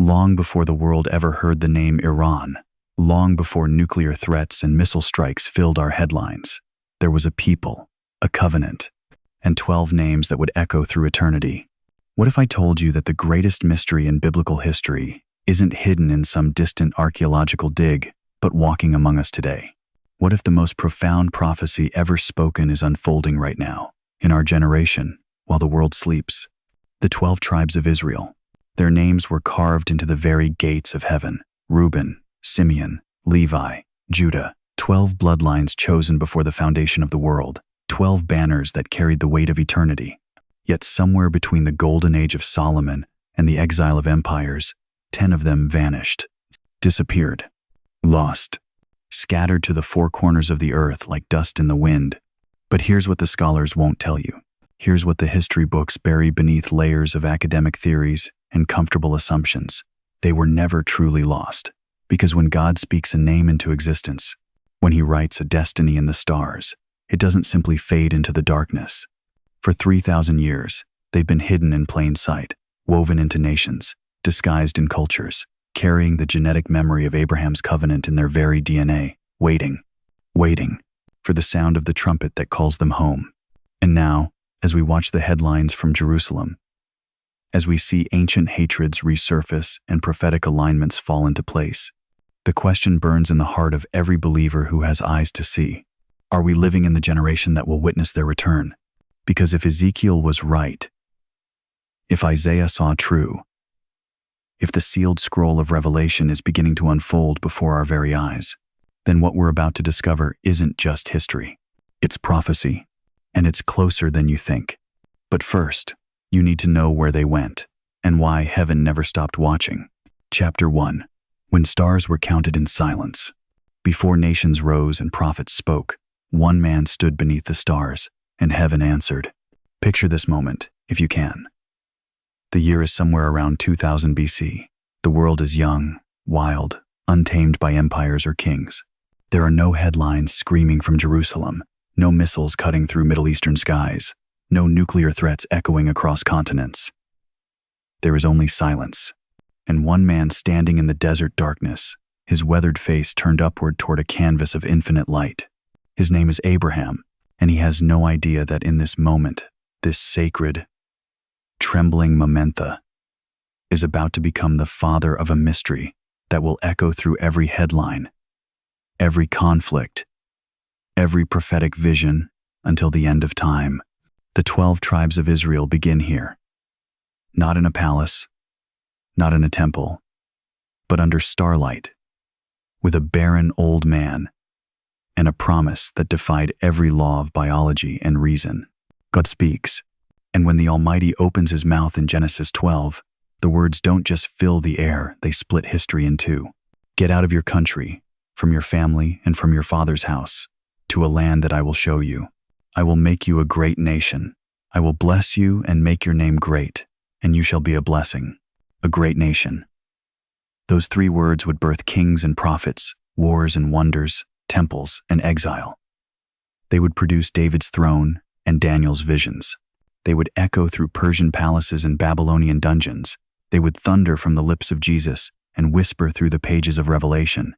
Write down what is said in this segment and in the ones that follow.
long before the world ever heard the name Iran, long before nuclear threats and missile strikes filled our headlines. There was a people, a covenant, and 12 names that would echo through eternity. What if I told you that the greatest mystery in biblical history isn't hidden in some distant archaeological dig, but walking among us today? What if the most profound prophecy ever spoken is unfolding right now, in our generation, while the world sleeps? The 12 tribes of Israel. Their names were carved into the very gates of heaven. Reuben, Simeon, Levi, Judah, 12 bloodlines chosen before the foundation of the world, 12 banners that carried the weight of eternity. Yet somewhere between the golden age of Solomon and the exile of empires, 10 of them vanished, disappeared, lost, scattered to the four corners of the earth like dust in the wind. But here's what the scholars won't tell you. Here's what the history books bury beneath layers of academic theories and comfortable assumptions. They were never truly lost. Because when God speaks a name into existence, when he writes a destiny in the stars, it doesn't simply fade into the darkness. For 3,000 years, they've been hidden in plain sight, woven into nations, disguised in cultures, carrying the genetic memory of Abraham's covenant in their very DNA, waiting for the sound of the trumpet that calls them home. And now, as we watch the headlines from Jerusalem, as we see ancient hatreds resurface and prophetic alignments fall into place, the question burns in the heart of every believer who has eyes to see. Are we living in the generation that will witness their return? Because if Ezekiel was right, if Isaiah saw true, if the sealed scroll of Revelation is beginning to unfold before our very eyes, then what we're about to discover isn't just history. It's prophecy, and it's closer than you think. But first, you need to know where they went and why heaven never stopped watching. Chapter 1. When stars were counted in silence. Before nations rose and prophets spoke, one man stood beneath the stars, and heaven answered. Picture this moment, if you can. The year is somewhere around 2000 BC. The world is young, wild, untamed by empires or kings. There are no headlines screaming from Jerusalem, no missiles cutting through Middle Eastern skies, no nuclear threats echoing across continents. There is only silence, and one man standing in the desert darkness, his weathered face turned upward toward a canvas of infinite light. His name is Abraham, and he has no idea that in this moment, this sacred, trembling momentha is about to become the father of a mystery that will echo through every headline, every conflict, every prophetic vision until the end of time. The 12 tribes of Israel begin here, not in a palace, not in a temple, but under starlight, with a barren old man and a promise that defied every law of biology and reason. God speaks, and when the Almighty opens his mouth in Genesis 12, the words don't just fill the air, they split history in two. Get out of your country, from your family and from your father's house, to a land that I will show you. I will make you a great nation. I will bless you and make your name great, and you shall be a blessing, a great nation. Those 3 words would birth kings and prophets, wars and wonders, temples and exile. They would produce David's throne and Daniel's visions. They would echo through Persian palaces and Babylonian dungeons. They would thunder from the lips of Jesus and whisper through the pages of Revelation.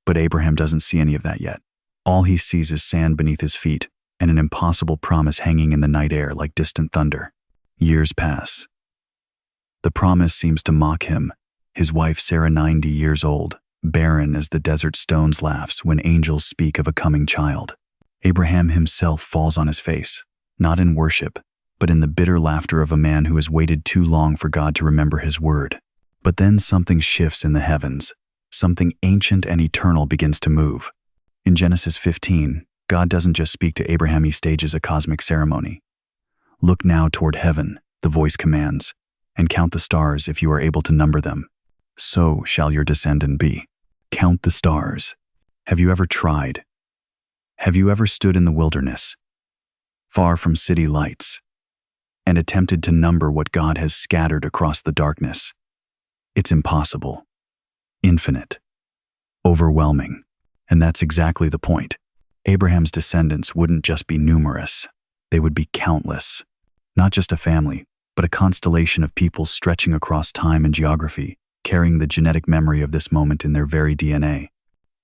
But Abraham doesn't see any of that yet. All he sees is sand beneath his feet and an impossible promise hanging in the night air like distant thunder. Years pass. The promise seems to mock him, his wife Sarah 90 years old, barren as the desert stones laughs when angels speak of a coming child. Abraham himself falls on his face, not in worship, but in the bitter laughter of a man who has waited too long for God to remember his word. But then something shifts in the heavens. Something ancient and eternal begins to move. In Genesis 15, God doesn't just speak to Abraham, he stages a cosmic ceremony. Look now toward heaven, the voice commands, and count the stars if you are able to number them. So shall your descendant be. Count the stars. Have you ever tried? Have you ever stood in the wilderness, far from city lights, and attempted to number what God has scattered across the darkness? It's impossible, infinite, overwhelming, and that's exactly the point. Abraham's descendants wouldn't just be numerous, they would be countless. Not just a family, but a constellation of peoples stretching across time and geography, carrying the genetic memory of this moment in their very DNA.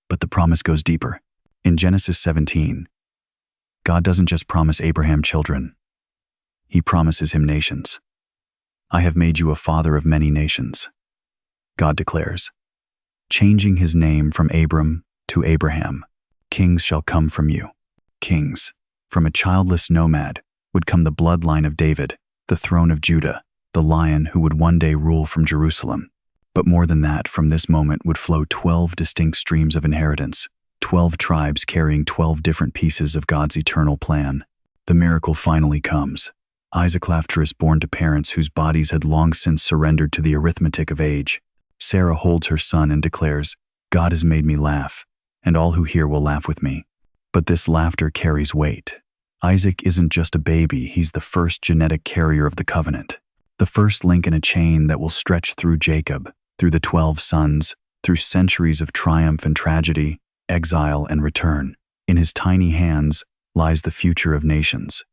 But the promise goes deeper. In Genesis 17, God doesn't just promise Abraham children. He promises him nations. I have made you a father of many nations, God declares, changing his name from Abram to Abraham. Kings shall come from you. Kings. From a childless nomad would come the bloodline of David, the throne of Judah, the lion who would one day rule from Jerusalem. But more than that, from this moment would flow 12 distinct streams of inheritance, 12 tribes carrying 12 different pieces of God's eternal plan. The miracle finally comes. Isaac is born to parents whose bodies had long since surrendered to the arithmetic of age. Sarah holds her son and declares, God has made me laugh, and all who hear will laugh with me. But this laughter carries weight. Isaac isn't just a baby, he's the first genetic carrier of the covenant. The first link in a chain that will stretch through Jacob, through the 12 sons, through centuries of triumph and tragedy, exile and return. In his tiny hands lies the future of nations.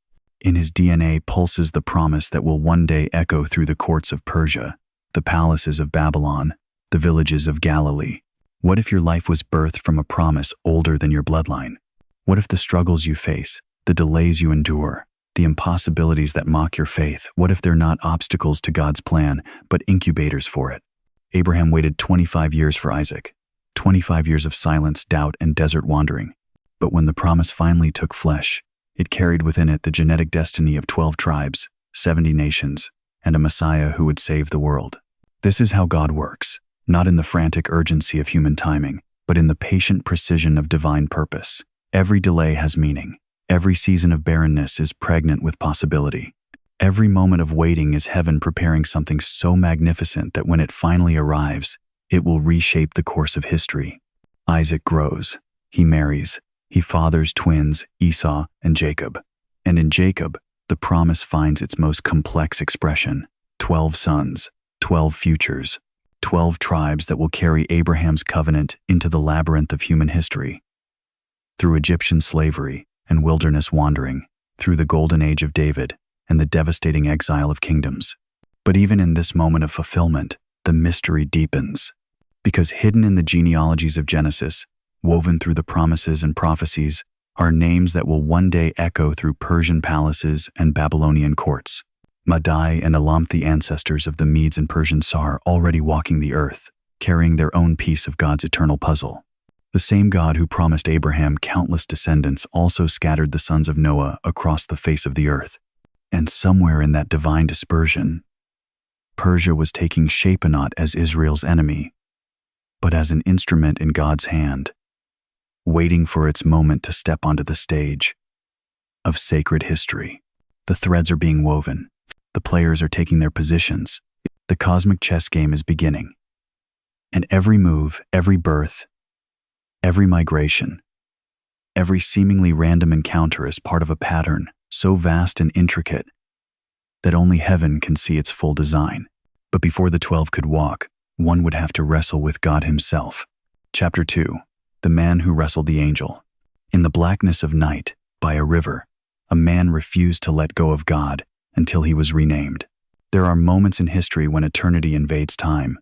In his DNA pulses the promise that will one day echo through the courts of Persia, the palaces of Babylon, the villages of Galilee. What if your life was birthed from a promise older than your bloodline? What if the struggles you face, the delays you endure, the impossibilities that mock your faith, what if they're not obstacles to God's plan, but incubators for it? Abraham waited 25 years for Isaac, 25 years of silence, doubt, and desert wandering. But when the promise finally took flesh, it carried within it the genetic destiny of 12 tribes, 70 nations, and a Messiah who would save the world. This is how God works, not in the frantic urgency of human timing, but in the patient precision of divine purpose. Every delay has meaning. Every season of barrenness is pregnant with possibility. Every moment of waiting is heaven preparing something so magnificent that when it finally arrives, it will reshape the course of history. Isaac grows. He marries. He fathers twins, Esau and Jacob. And in Jacob, the promise finds its most complex expression. 12 sons, 12 futures, 12 tribes that will carry Abraham's covenant into the labyrinth of human history. Through Egyptian slavery and wilderness wandering, through the golden age of David and the devastating exile of kingdoms. But even in this moment of fulfillment, the mystery deepens. Because hidden in the genealogies of Genesis, woven through the promises and prophecies, are names that will one day echo through Persian palaces and Babylonian courts. Madai and Elam, the ancestors of the Medes and Persian Tsar, already walking the earth, carrying their own piece of God's eternal puzzle. The same God who promised Abraham countless descendants also scattered the sons of Noah across the face of the earth. And somewhere in that divine dispersion, Persia was taking shape not as Israel's enemy, but as an instrument in God's hand, waiting for its moment to step onto the stage of sacred history. The threads are being woven. The players are taking their positions. The cosmic chess game is beginning. And every move, every birth, every migration, every seemingly random encounter is part of a pattern so vast and intricate that only heaven can see its full design. But before the 12 could walk, one would have to wrestle with God himself. Chapter 2. The man who wrestled the angel. In the blackness of night, by a river, a man refused to let go of God until he was renamed. There are moments in history when eternity invades time,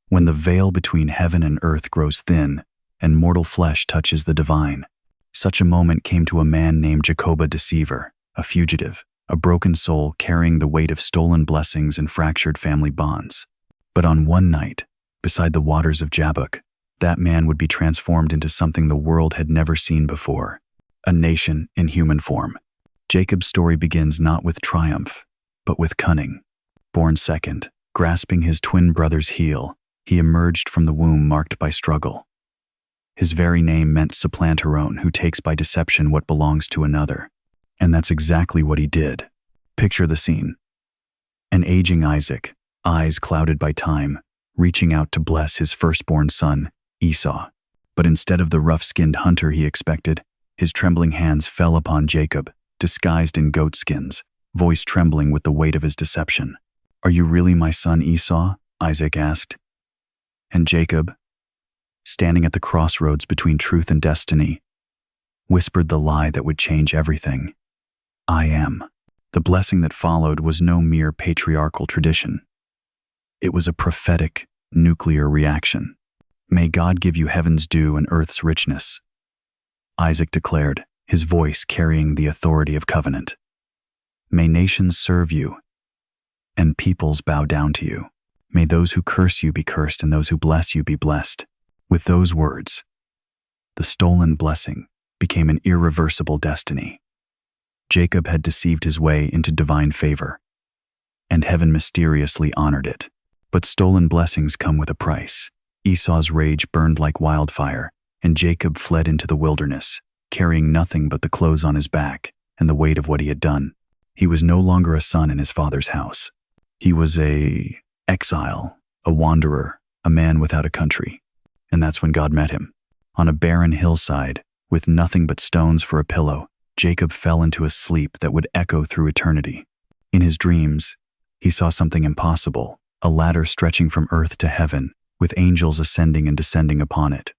when the veil between heaven and earth grows thin and mortal flesh touches the divine. Such a moment came to a man named Jacob, a deceiver, a fugitive, a broken soul carrying the weight of stolen blessings and fractured family bonds. But on one night, beside the waters of Jabbok, that man would be transformed into something the world had never seen before, a nation in human form. Jacob's story begins not with triumph, but with cunning. Born second, grasping his twin brother's heel, he emerged from the womb marked by struggle. His very name meant supplanteron, who takes by deception what belongs to another. And that's exactly what he did. Picture the scene. An aging Isaac, eyes clouded by time, reaching out to bless his firstborn son, Esau. But instead of the rough-skinned hunter he expected, his trembling hands fell upon Jacob, disguised in goat skins, voice trembling with the weight of his deception. "Are you really my son Esau?" Isaac asked. And Jacob, standing at the crossroads between truth and destiny, whispered the lie that would change everything. "I am." The blessing that followed was no mere patriarchal tradition. It was a prophetic, nuclear reaction. May God give you heaven's dew and earth's richness, Isaac declared, his voice carrying the authority of covenant. May nations serve you, and peoples bow down to you. May those who curse you be cursed, and those who bless you be blessed. With those words, the stolen blessing became an irreversible destiny. Jacob had deceived his way into divine favor, and heaven mysteriously honored it. But stolen blessings come with a price. Esau's rage burned like wildfire, and Jacob fled into the wilderness, carrying nothing but the clothes on his back and the weight of what he had done. He was no longer a son in his father's house. He was an exile, a wanderer, a man without a country. And that's when God met him. On a barren hillside, with nothing but stones for a pillow, Jacob fell into a sleep that would echo through eternity. In his dreams, he saw something impossible, a ladder stretching from earth to heaven, with angels ascending and descending upon it.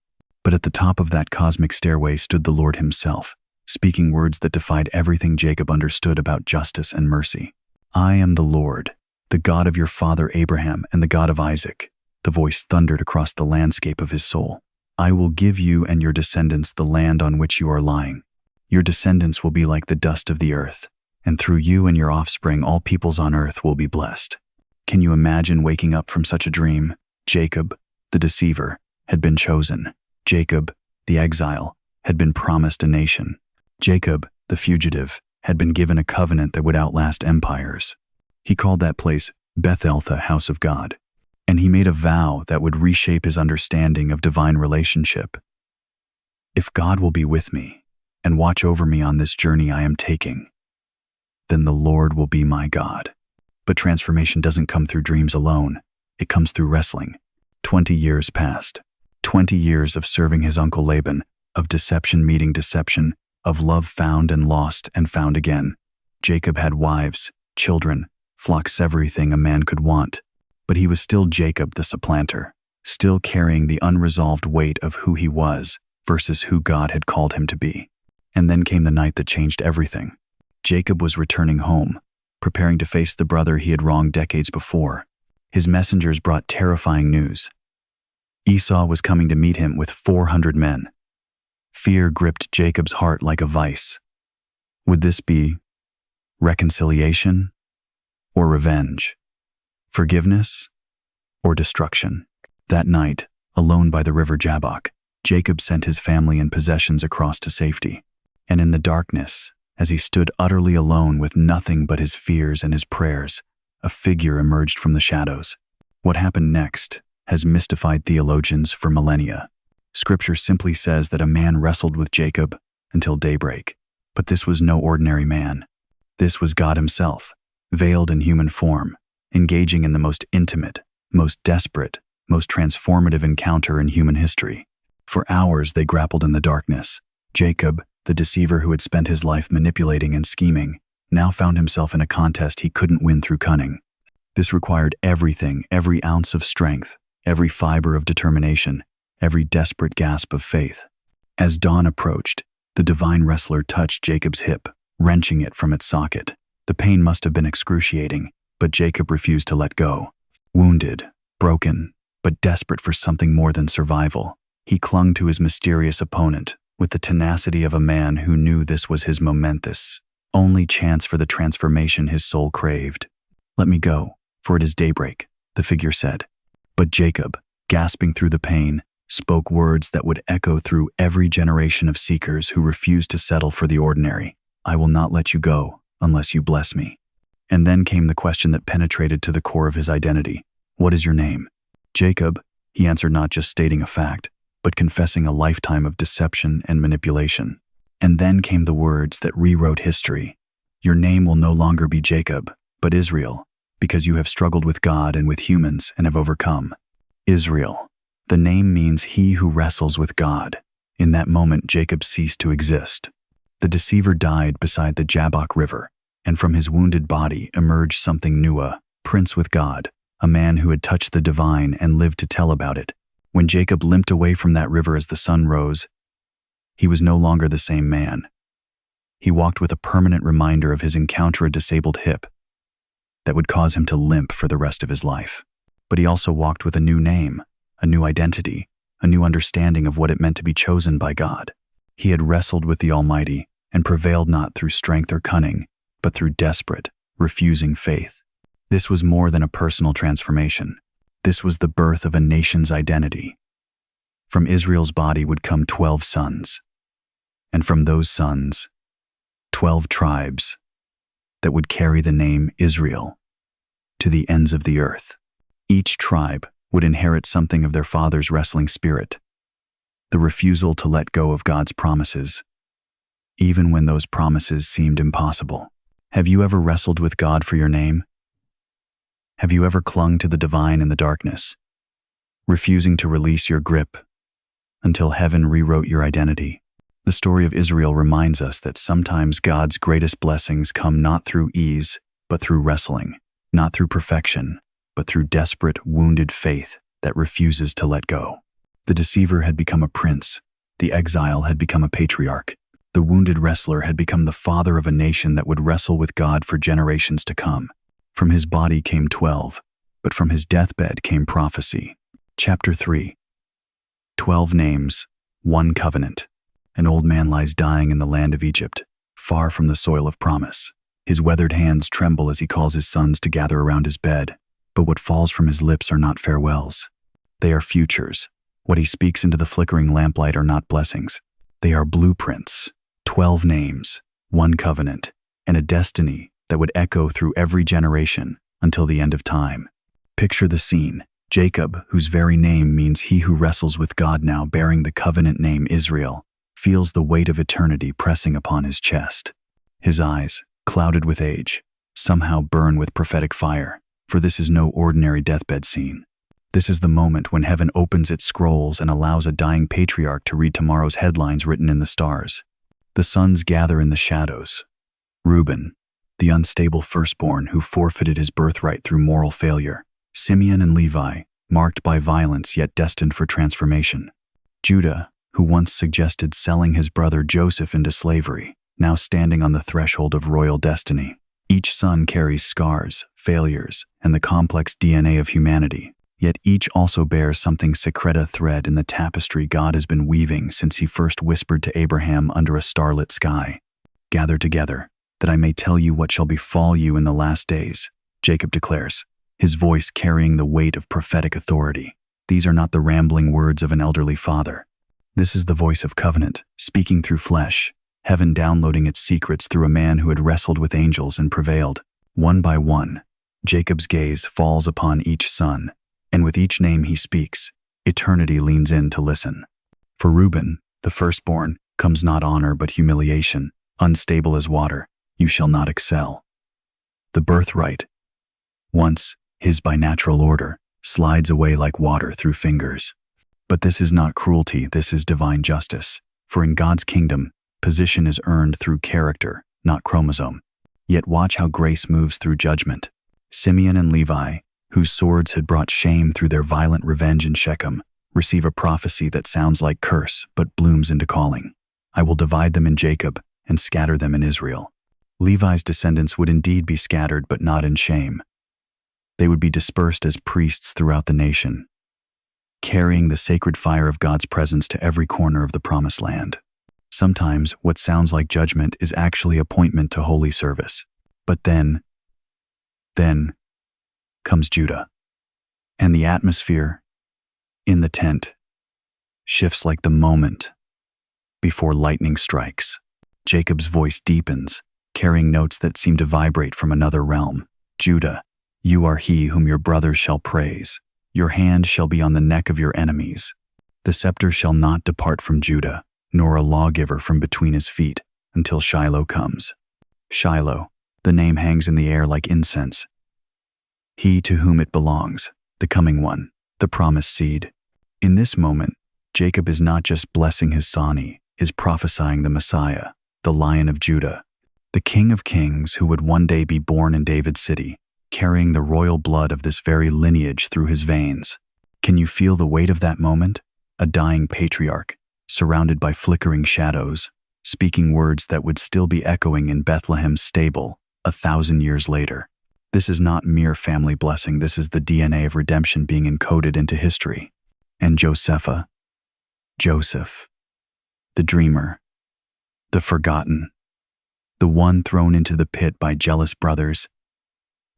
But at the top of that cosmic stairway stood the Lord himself, speaking words that defied everything Jacob understood about justice and mercy. "I am the Lord, the God of your father Abraham and the God of Isaac," the voice thundered across the landscape of his soul. "I will give you and your descendants the land on which you are lying. Your descendants will be like the dust of the earth, and through you and your offspring all peoples on earth will be blessed." Can you imagine waking up from such a dream? Jacob, the deceiver, had been chosen. Jacob, the exile, had been promised a nation. Jacob, the fugitive, had been given a covenant that would outlast empires. He called that place Bethel, the house of God, and he made a vow that would reshape his understanding of divine relationship. If God will be with me and watch over me on this journey I am taking, then the Lord will be my God. But transformation doesn't come through dreams alone. It comes through wrestling. 20 years passed. 20 years of serving his uncle Laban, of deception meeting deception, of love found and lost and found again. Jacob had wives, children, flocks, everything a man could want. But he was still Jacob the supplanter, still carrying the unresolved weight of who he was versus who God had called him to be. And then came the night that changed everything. Jacob was returning home, preparing to face the brother he had wronged decades before. His messengers brought terrifying news. Esau was coming to meet him with 400 men. Fear gripped Jacob's heart like a vice. Would this be reconciliation or revenge? Forgiveness or destruction? That night, alone by the river Jabbok, Jacob sent his family and possessions across to safety. And in the darkness, as he stood utterly alone with nothing but his fears and his prayers, a figure emerged from the shadows. What happened next has mystified theologians for millennia. Scripture simply says that a man wrestled with Jacob until daybreak. But this was no ordinary man. This was God himself, veiled in human form, engaging in the most intimate, most desperate, most transformative encounter in human history. For hours they grappled in the darkness. Jacob, the deceiver who had spent his life manipulating and scheming, now found himself in a contest he couldn't win through cunning. This required everything, every ounce of strength, every fiber of determination, every desperate gasp of faith. As dawn approached, the divine wrestler touched Jacob's hip, wrenching it from its socket. The pain must have been excruciating, but Jacob refused to let go. Wounded, broken, but desperate for something more than survival, he clung to his mysterious opponent with the tenacity of a man who knew this was his momentous, only chance for the transformation his soul craved. "Let me go, for it is daybreak," the figure said. But Jacob, gasping through the pain, spoke words that would echo through every generation of seekers who refused to settle for the ordinary. "I will not let you go unless you bless me." And then came the question that penetrated to the core of his identity. "What is your name?" "Jacob," he answered, not just stating a fact, but confessing a lifetime of deception and manipulation. And then came the words that rewrote history. "Your name will no longer be Jacob, but Israel, because you have struggled with God and with humans and have overcome." Israel. The name means he who wrestles with God. In that moment, Jacob ceased to exist. The deceiver died beside the Jabbok River, and from his wounded body emerged something new, a prince with God, a man who had touched the divine and lived to tell about it. When Jacob limped away from that river as the sun rose, he was no longer the same man. He walked with a permanent reminder of his encounter, a disabled hip that would cause him to limp for the rest of his life. but he also walked with a new name, a new identity, a new understanding of what it meant to be chosen by God. He had wrestled with the Almighty and prevailed not through strength or cunning, but through desperate, refusing faith. This was more than a personal transformation. This was the birth of a nation's identity. From Israel's body would come 12 sons, and from those sons, 12 tribes that would carry the name Israel to the ends of the earth. Each tribe would inherit something of their father's wrestling spirit, the refusal to let go of God's promises, even when those promises seemed impossible. Have you ever wrestled with God for your name? Have you ever clung to the divine in the darkness, refusing to release your grip until heaven rewrote your identity? The story of Israel reminds us that sometimes God's greatest blessings come not through ease, but through wrestling, not through perfection, but through desperate, wounded faith that refuses to let go. The deceiver had become a prince. The exile had become a patriarch. The wounded wrestler had become the father of a nation that would wrestle with God for generations to come. From his body came 12, but from his deathbed came prophecy. Chapter 3. 12 names, one covenant. An old man lies dying in the land of Egypt, far from the soil of promise. His weathered hands tremble as he calls his sons to gather around his bed, but what falls from his lips are not farewells. They are futures. What he speaks into the flickering lamplight are not blessings. They are blueprints, 12 names, one covenant, and a destiny that would echo through every generation until the end of time. Picture the scene. Jacob, whose very name means he who wrestles with God now bearing the covenant name Israel, feels the weight of eternity pressing upon his chest. His eyes, clouded with age, somehow burn with prophetic fire, for this is no ordinary deathbed scene. This is the moment when heaven opens its scrolls and allows a dying patriarch to read tomorrow's headlines written in the stars. The sons gather in the shadows. Reuben, the unstable firstborn who forfeited his birthright through moral failure. Simeon and Levi, marked by violence yet destined for transformation. Judah, who once suggested selling his brother Joseph into slavery, now standing on the threshold of royal destiny. Each son carries scars, failures, and the complex DNA of humanity, yet each also bears something secret, a thread in the tapestry God has been weaving since he first whispered to Abraham under a starlit sky. "Gather together, that I may tell you what shall befall you in the last days," Jacob declares, his voice carrying the weight of prophetic authority. These are not the rambling words of an elderly father. This is the voice of covenant, speaking through flesh, heaven downloading its secrets through a man who had wrestled with angels and prevailed. One by one, Jacob's gaze falls upon each son, and with each name he speaks, eternity leans in to listen. For Reuben, the firstborn, comes not honor but humiliation, unstable as water, you shall not excel. The birthright, once his by natural order, slides away like water through fingers. But this is not cruelty, this is divine justice. For in God's kingdom, position is earned through character, not chromosome. Yet watch how grace moves through judgment. Simeon and Levi, whose swords had brought shame through their violent revenge in Shechem, receive a prophecy that sounds like curse but blooms into calling. I will divide them in Jacob and scatter them in Israel. Levi's descendants would indeed be scattered but not in shame. They would be dispersed as priests throughout the nation, carrying the sacred fire of God's presence to every corner of the promised land. Sometimes what sounds like judgment is actually appointment to holy service. But then comes Judah. And the atmosphere in the tent shifts like the moment before lightning strikes. Jacob's voice deepens, carrying notes that seem to vibrate from another realm. Judah, you are he whom your brothers shall praise. Your hand shall be on the neck of your enemies. The scepter shall not depart from Judah, nor a lawgiver from between his feet, until Shiloh comes. Shiloh, the name hangs in the air like incense. He to whom it belongs, the coming one, the promised seed. In this moment, Jacob is not just blessing his son, he is prophesying the Messiah, the Lion of Judah, the King of Kings who would one day be born in David's city, carrying the royal blood of this very lineage through his veins. Can you feel the weight of that moment? A dying patriarch, surrounded by flickering shadows, speaking words that would still be echoing in Bethlehem's stable 1,000 years later. This is not mere family blessing, this is the DNA of redemption being encoded into history. And Joseph, the dreamer, the forgotten, the one thrown into the pit by jealous brothers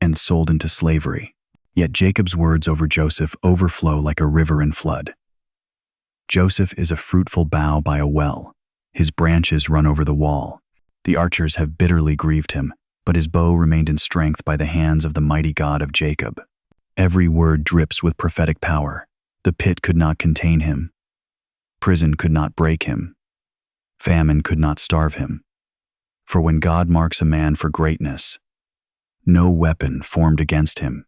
and sold into slavery. Yet Jacob's words over Joseph overflow like a river in flood. Joseph is a fruitful bough by a well. His branches run over the wall. The archers have bitterly grieved him, but his bow remained in strength by the hands of the mighty God of Jacob. Every word drips with prophetic power. The pit could not contain him. Prison could not break him. Famine could not starve him. For when God marks a man for greatness, no weapon formed against him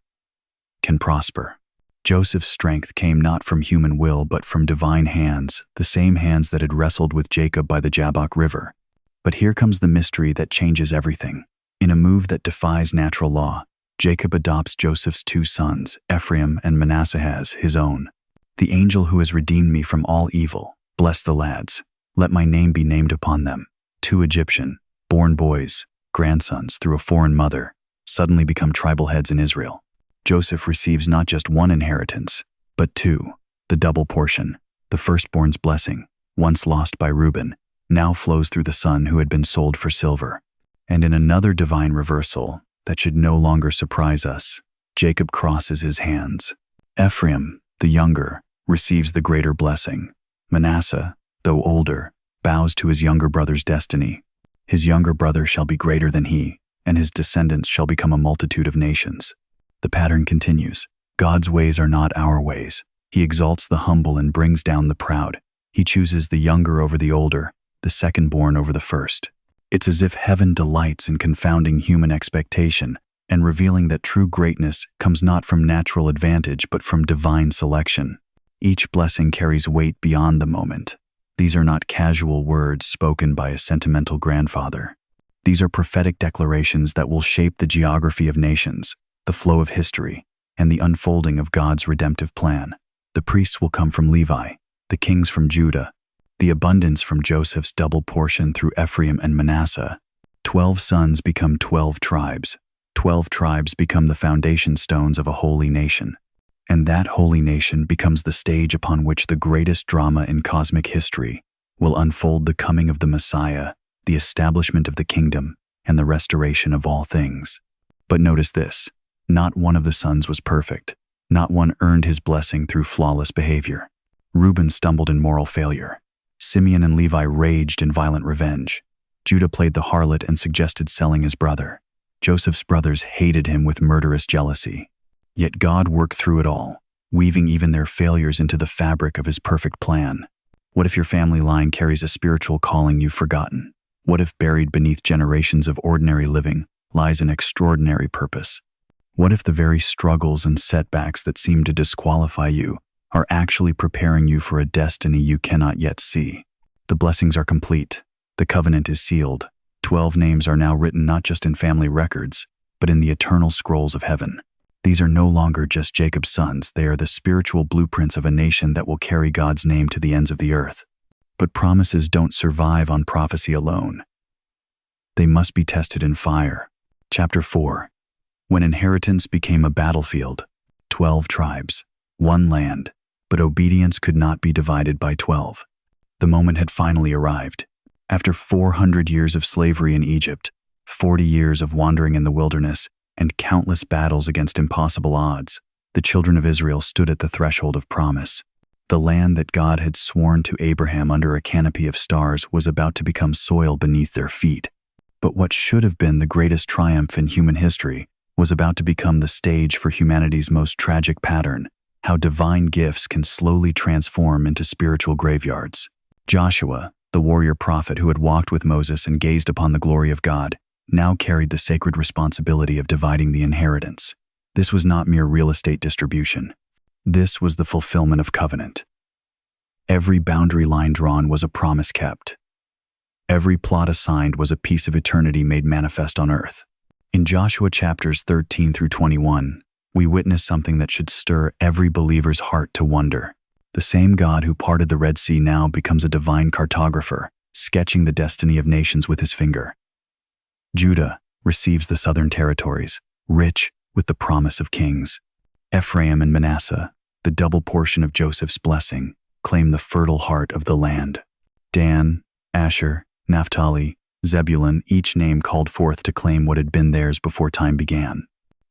can prosper. Joseph's strength came not from human will but from divine hands, the same hands that had wrestled with Jacob by the Jabbok River. But here comes the mystery that changes everything. In a move that defies natural law, Jacob adopts Joseph's two sons, Ephraim and Manasseh, as his own. The angel who has redeemed me from all evil, bless the lads. Let my name be named upon them. Two Egyptian, born boys, grandsons through a foreign mother, suddenly become tribal heads in Israel. Joseph receives not just one inheritance, but two, the double portion. The firstborn's blessing, once lost by Reuben, now flows through the son who had been sold for silver. And in another divine reversal that should no longer surprise us, Jacob crosses his hands. Ephraim, the younger, receives the greater blessing. Manasseh, though older, bows to his younger brother's destiny. His younger brother shall be greater than he, and his descendants shall become a multitude of nations. The pattern continues. God's ways are not our ways. He exalts the humble and brings down the proud. He chooses the younger over the older, the second-born over the first. It's as if heaven delights in confounding human expectation and revealing that true greatness comes not from natural advantage but from divine selection. Each blessing carries weight beyond the moment. These are not casual words spoken by a sentimental grandfather. These are prophetic declarations that will shape the geography of nations, the flow of history, and the unfolding of God's redemptive plan. The priests will come from Levi, the kings from Judah, the abundance from Joseph's double portion through Ephraim and Manasseh. 12 sons become 12 tribes. 12 tribes become the foundation stones of a holy nation. And that holy nation becomes the stage upon which the greatest drama in cosmic history will unfold: the coming of the Messiah, the establishment of the kingdom, and the restoration of all things. But notice this. Not one of the sons was perfect. Not one earned his blessing through flawless behavior. Reuben stumbled in moral failure. Simeon and Levi raged in violent revenge. Judah played the harlot and suggested selling his brother. Joseph's brothers hated him with murderous jealousy. Yet God worked through it all, weaving even their failures into the fabric of his perfect plan. What if your family line carries a spiritual calling you've forgotten? What if buried beneath generations of ordinary living lies an extraordinary purpose? What if the very struggles and setbacks that seem to disqualify you are actually preparing you for a destiny you cannot yet see? The blessings are complete. The covenant is sealed. 12 names are now written not just in family records, but in the eternal scrolls of heaven. These are no longer just Jacob's sons. They are the spiritual blueprints of a nation that will carry God's name to the ends of the earth. But promises don't survive on prophecy alone. They must be tested in fire. Chapter 4. When inheritance became a battlefield, 12 tribes, one land, but obedience could not be divided by 12. The moment had finally arrived. After 400 years of slavery in Egypt, 40 years of wandering in the wilderness, and countless battles against impossible odds, the children of Israel stood at the threshold of promise. The land that God had sworn to Abraham under a canopy of stars was about to become soil beneath their feet. But what should have been the greatest triumph in human history was about to become the stage for humanity's most tragic pattern: how divine gifts can slowly transform into spiritual graveyards. Joshua, the warrior prophet who had walked with Moses and gazed upon the glory of God, now carried the sacred responsibility of dividing the inheritance. This was not mere real estate distribution. This was the fulfillment of covenant. Every boundary line drawn was a promise kept. Every plot assigned was a piece of eternity made manifest on earth. In Joshua chapters 13 through 21, we witness something that should stir every believer's heart to wonder. The same God who parted the Red Sea now becomes a divine cartographer, sketching the destiny of nations with his finger. Judah receives the southern territories, rich with the promise of kings. Ephraim and Manasseh, the double portion of Joseph's blessing, claim the fertile heart of the land. Dan, Asher, Naphtali, Zebulun, each name called forth to claim what had been theirs before time began.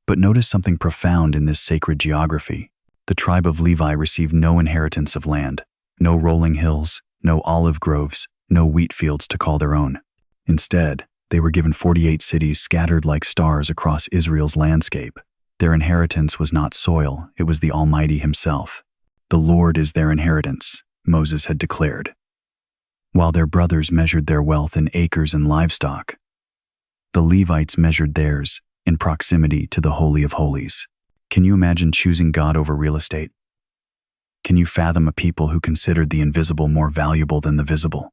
But notice something profound in this sacred geography. The tribe of Levi received no inheritance of land, no rolling hills, no olive groves, no wheat fields to call their own. Instead, they were given 48 cities scattered like stars across Israel's landscape. Their inheritance was not soil, it was the Almighty Himself. The Lord is their inheritance, Moses had declared. While their brothers measured their wealth in acres and livestock, the Levites measured theirs in proximity to the Holy of Holies. Can you imagine choosing God over real estate? Can you fathom a people who considered the invisible more valuable than the visible?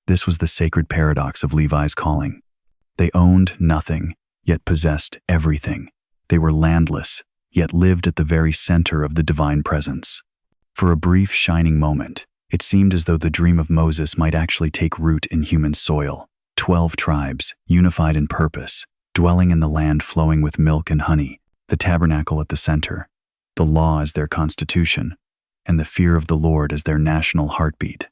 This was the sacred paradox of Levi's calling. They owned nothing, yet possessed everything. They were landless, yet lived at the very center of the divine presence. For a brief, shining moment, it seemed as though the dream of Moses might actually take root in human soil. 12 tribes, unified in purpose, dwelling in the land flowing with milk and honey, the tabernacle at the center, the law as their constitution, and the fear of the Lord as their national heartbeat.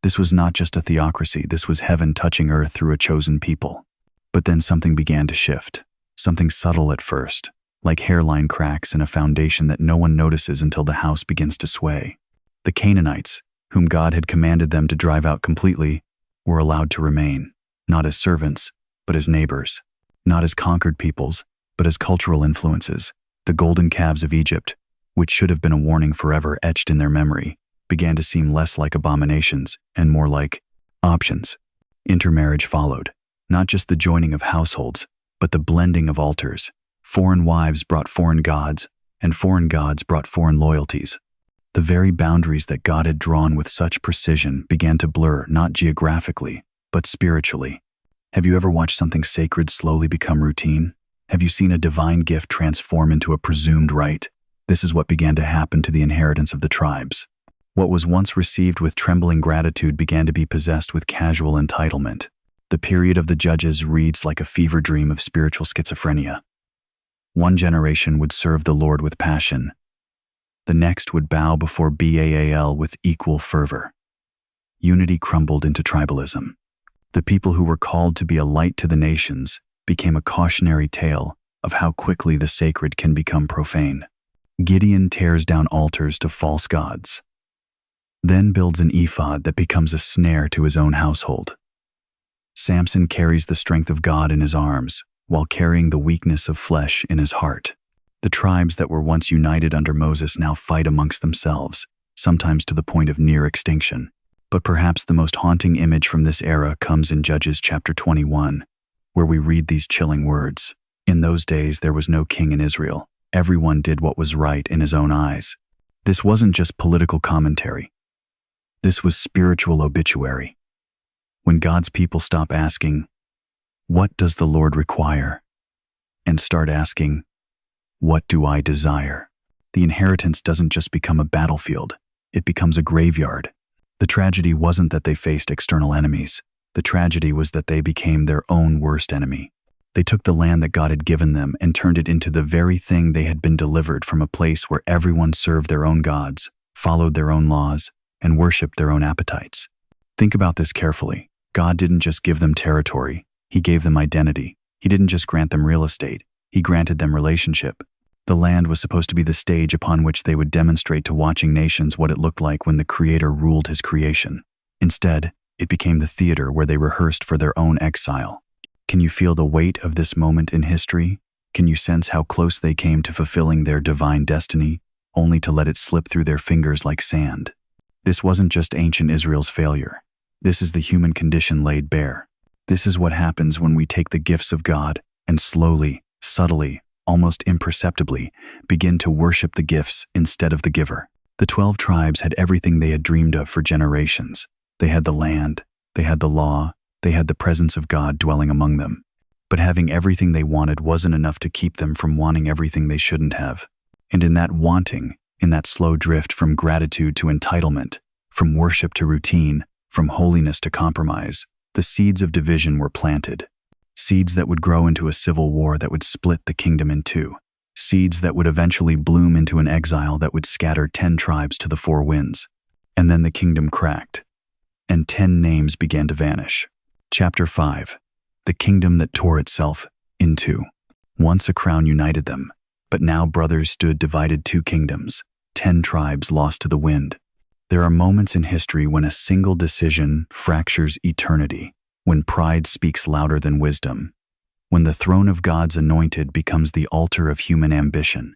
This was not just a theocracy, this was heaven touching earth through a chosen people. But then something began to shift, something subtle at first, like hairline cracks in a foundation that no one notices until the house begins to sway. The Canaanites, whom God had commanded them to drive out completely, were allowed to remain, not as servants, but as neighbors, not as conquered peoples, but as cultural influences. The golden calves of Egypt, which should have been a warning forever etched in their memory, began to seem less like abominations and more like options. Intermarriage followed, not just the joining of households, but the blending of altars. Foreign wives brought foreign gods, and foreign gods brought foreign loyalties. The very boundaries that God had drawn with such precision began to blur, not geographically, but spiritually. Have you ever watched something sacred slowly become routine? Have you seen a divine gift transform into a presumed right? This is what began to happen to the inheritance of the tribes. What was once received with trembling gratitude began to be possessed with casual entitlement. The period of the judges reads like a fever dream of spiritual schizophrenia. One generation would serve the Lord with passion. The next would bow before Baal with equal fervor. Unity crumbled into tribalism. The people who were called to be a light to the nations became a cautionary tale of how quickly the sacred can become profane. Gideon tears down altars to false gods, then builds an ephod that becomes a snare to his own household. Samson carries the strength of God in his arms while carrying the weakness of flesh in his heart. The tribes that were once united under Moses now fight amongst themselves, sometimes to the point of near extinction. But perhaps the most haunting image from this era comes in Judges chapter 21, where we read these chilling words. In those days there was no king in Israel. Everyone did what was right in his own eyes. This wasn't just political commentary. This was spiritual obituary. When God's people stop asking, "What does the Lord require?" and start asking, "What do I desire?" the inheritance doesn't just become a battlefield, it becomes a graveyard. The tragedy wasn't that they faced external enemies. The tragedy was that they became their own worst enemy. They took the land that God had given them and turned it into the very thing they had been delivered from, a place where everyone served their own gods, followed their own laws, and worshiped their own appetites. Think about this carefully. God didn't just give them territory, He gave them identity. He didn't just grant them real estate, He granted them relationship. The land was supposed to be the stage upon which they would demonstrate to watching nations what it looked like when the Creator ruled His creation. Instead, it became the theater where they rehearsed for their own exile. Can you feel the weight of this moment in history? Can you sense how close they came to fulfilling their divine destiny, only to let it slip through their fingers like sand? This wasn't just ancient Israel's failure. This is the human condition laid bare. This is what happens when we take the gifts of God and slowly, subtly, almost imperceptibly, begin to worship the gifts instead of the giver. The 12 tribes had everything they had dreamed of for generations. They had the land, they had the law, they had the presence of God dwelling among them. But having everything they wanted wasn't enough to keep them from wanting everything they shouldn't have. And in that wanting, in that slow drift from gratitude to entitlement, from worship to routine, from holiness to compromise, the seeds of division were planted. Seeds that would grow into a civil war that would split the kingdom in two. Seeds that would eventually bloom into an exile that would scatter 10 tribes to the four winds. And then the kingdom cracked, and 10 names began to vanish. Chapter 5. The kingdom that tore itself in two. Once a crown united them, but now brothers stood divided 2 kingdoms, 10 tribes lost to the wind. There are moments in history when a single decision fractures eternity, when pride speaks louder than wisdom, when the throne of God's anointed becomes the altar of human ambition.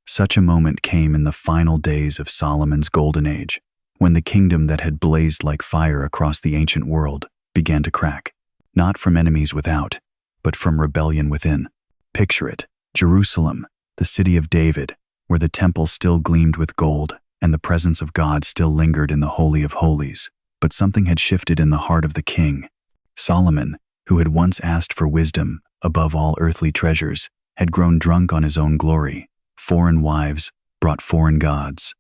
Such a moment came in the final days of Solomon's golden age, when the kingdom that had blazed like fire across the ancient world began to crack, not from enemies without, but from rebellion within. Picture it, Jerusalem, the city of David, where the temple still gleamed with gold and the presence of God still lingered in the Holy of Holies. But something had shifted in the heart of the king. Solomon, who had once asked for wisdom above all earthly treasures, had grown drunk on his own glory. Foreign wives brought foreign gods.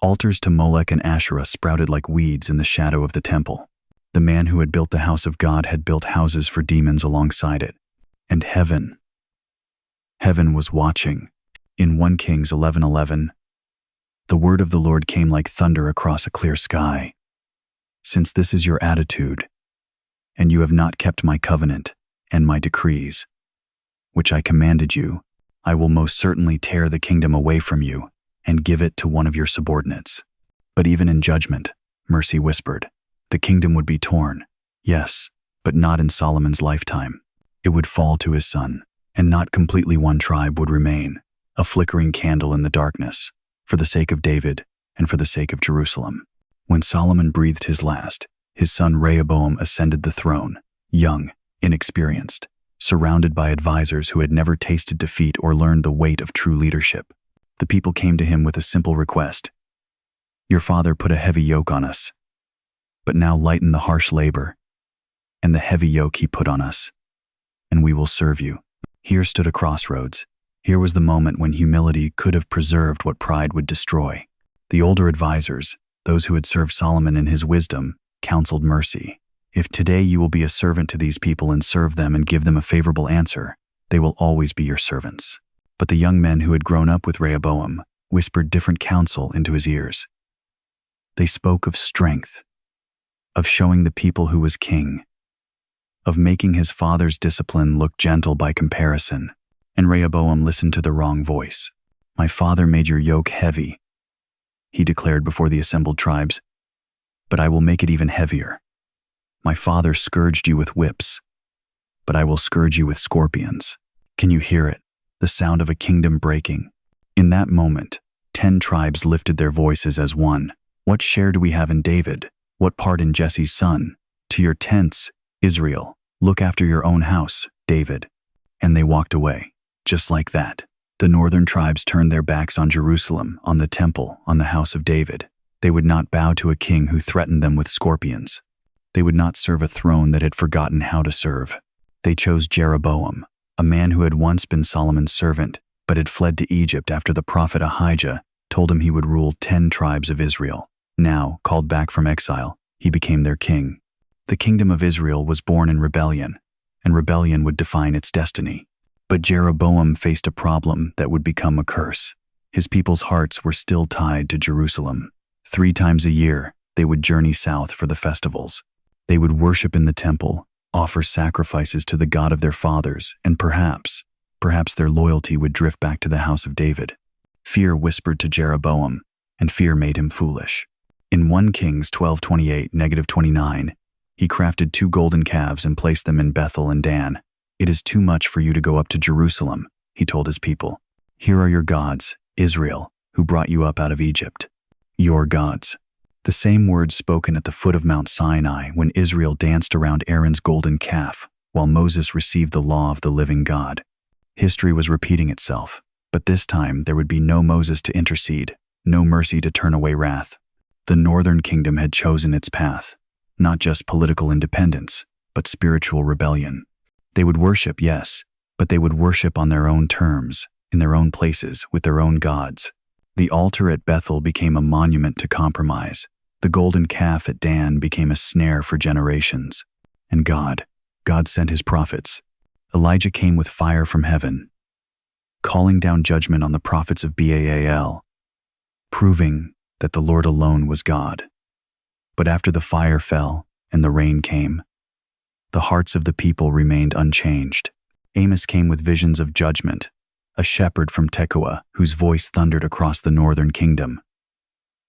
Altars to Molech and Asherah sprouted like weeds in the shadow of the temple. The man who had built the house of God had built houses for demons alongside it. And heaven was watching. In 1 Kings 11:11, the word of the Lord came like thunder across a clear sky. Since this is your attitude, and you have not kept my covenant and my decrees, which I commanded you, I will most certainly tear the kingdom away from you and give it to one of your subordinates. But even in judgment, mercy whispered, the kingdom would be torn, yes, but not in Solomon's lifetime. It would fall to his son, and not completely one tribe would remain, a flickering candle in the darkness, for the sake of David and for the sake of Jerusalem. When Solomon breathed his last, his son Rehoboam ascended the throne, young, inexperienced, surrounded by advisors who had never tasted defeat or learned the weight of true leadership. The people came to him with a simple request. Your father put a heavy yoke on us, but now lighten the harsh labor and the heavy yoke he put on us, and we will serve you. Here stood a crossroads. Here was the moment when humility could have preserved what pride would destroy. The older advisors, those who had served Solomon in his wisdom, counseled mercy. If today you will be a servant to these people and serve them and give them a favorable answer, they will always be your servants. But the young men who had grown up with Rehoboam whispered different counsel into his ears. They spoke of strength, of showing the people who was king, of making his father's discipline look gentle by comparison. And Rehoboam listened to the wrong voice. My father made your yoke heavy, he declared before the assembled tribes, but I will make it even heavier. My father scourged you with whips, but I will scourge you with scorpions. Can you hear it? The sound of a kingdom breaking. In that moment, 10 tribes lifted their voices as one. What share do we have in David? What part in Jesse's son? To your tents, Israel. Look after your own house, David. And they walked away. Just like that, the northern tribes turned their backs on Jerusalem, on the temple, on the house of David. They would not bow to a king who threatened them with scorpions. They would not serve a throne that had forgotten how to serve. They chose Jeroboam, a man who had once been Solomon's servant, but had fled to Egypt after the prophet Ahijah told him he would rule 10 tribes of Israel. Now, called back from exile, he became their king. The kingdom of Israel was born in rebellion, and rebellion would define its destiny. But Jeroboam faced a problem that would become a curse. His people's hearts were still tied to Jerusalem. 3 times a year, they would journey south for the festivals. They would worship in the temple, offer sacrifices to the God of their fathers, and perhaps their loyalty would drift back to the house of David. Fear whispered to Jeroboam, and fear made him foolish. In 1 Kings 12:28-29, he crafted 2 golden calves and placed them in Bethel and Dan. It is too much for you to go up to Jerusalem, he told his people. Here are your gods, Israel, who brought you up out of Egypt. Your gods. The same words spoken at the foot of Mount Sinai when Israel danced around Aaron's golden calf while Moses received the law of the living God. History was repeating itself, but this time there would be no Moses to intercede, no mercy to turn away wrath. The northern kingdom had chosen its path, not just political independence, but spiritual rebellion. They would worship, yes, but they would worship on their own terms, in their own places, with their own gods. The altar at Bethel became a monument to compromise. The golden calf at Dan became a snare for generations. And God sent his prophets. Elijah came with fire from heaven, calling down judgment on the prophets of Baal, proving that the Lord alone was God. But after the fire fell and the rain came, the hearts of the people remained unchanged. Amos came with visions of judgment, a shepherd from Tekoa whose voice thundered across the northern kingdom.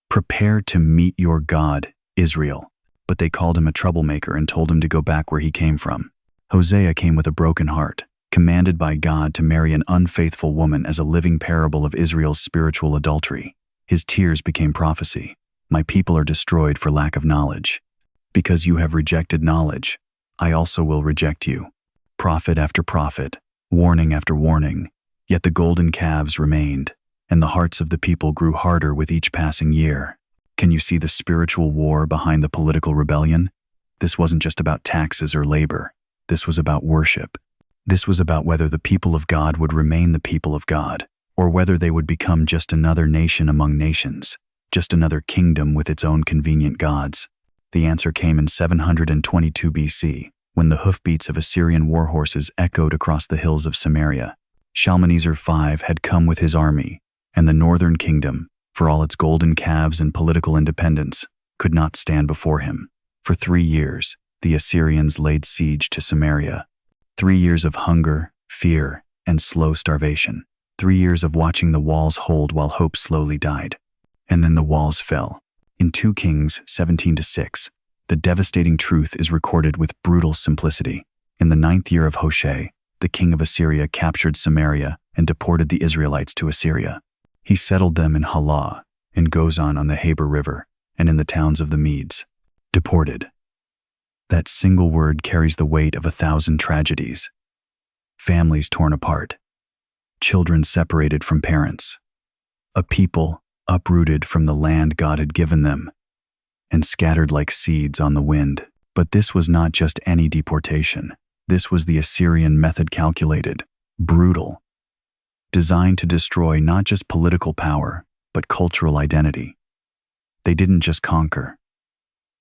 Prepare to meet your God, Israel. But they called him a troublemaker and told him to go back where he came from. Hosea came with a broken heart, commanded by God to marry an unfaithful woman as a living parable of Israel's spiritual adultery. His tears became prophecy. My people are destroyed for lack of knowledge. Because you have rejected knowledge, I also will reject you. Prophet after prophet, warning after warning, yet the golden calves remained, and the hearts of the people grew harder with each passing year. Can you see the spiritual war behind the political rebellion? This wasn't just about taxes or labor. This was about worship. This was about whether the people of God would remain the people of God, or whether they would become just another nation among nations, just another kingdom with its own convenient gods. The answer came in 722 BC, when the hoofbeats of Assyrian war horses echoed across the hills of Samaria. Shalmaneser V had come with his army, and the northern kingdom, for all its golden calves and political independence, could not stand before him. For 3 years, the Assyrians laid siege to Samaria. 3 years of hunger, fear, and slow starvation. 3 years of watching the walls hold while hope slowly died. And then the walls fell. In 2 Kings 17-6, the devastating truth is recorded with brutal simplicity. In the 9th year of Hoshea, the king of Assyria captured Samaria and deported the Israelites to Assyria. He settled them in Halah, in Gozan on the Habor River, and in the towns of the Medes. Deported. That single word carries the weight of 1,000 tragedies. Families torn apart. Children separated from parents. A people uprooted from the land God had given them, and scattered like seeds on the wind. But this was not just any deportation. This was the Assyrian method, calculated, brutal, designed to destroy not just political power, but cultural identity. They didn't just conquer.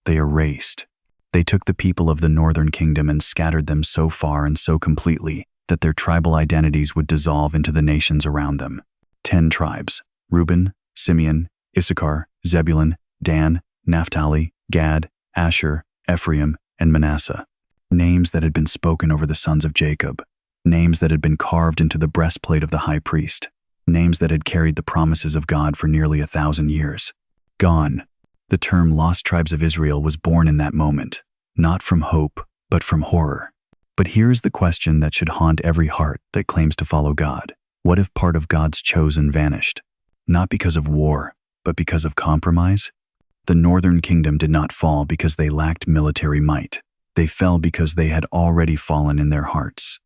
They erased. They took the people of the northern kingdom and scattered them so far and so completely that their tribal identities would dissolve into the nations around them. 10 tribes: Reuben, Simeon, Issachar, Zebulun, Dan, Naphtali, Gad, Asher, Ephraim, and Manasseh. Names that had been spoken over the sons of Jacob. Names that had been carved into the breastplate of the high priest. Names that had carried the promises of God for nearly 1,000 years. Gone. The term Lost Tribes of Israel was born in that moment, not from hope, but from horror. But here's the question that should haunt every heart that claims to follow God. What if part of God's chosen vanished? Not because of war, but because of compromise? The northern kingdom did not fall because they lacked military might. They fell because they had already fallen in their hearts.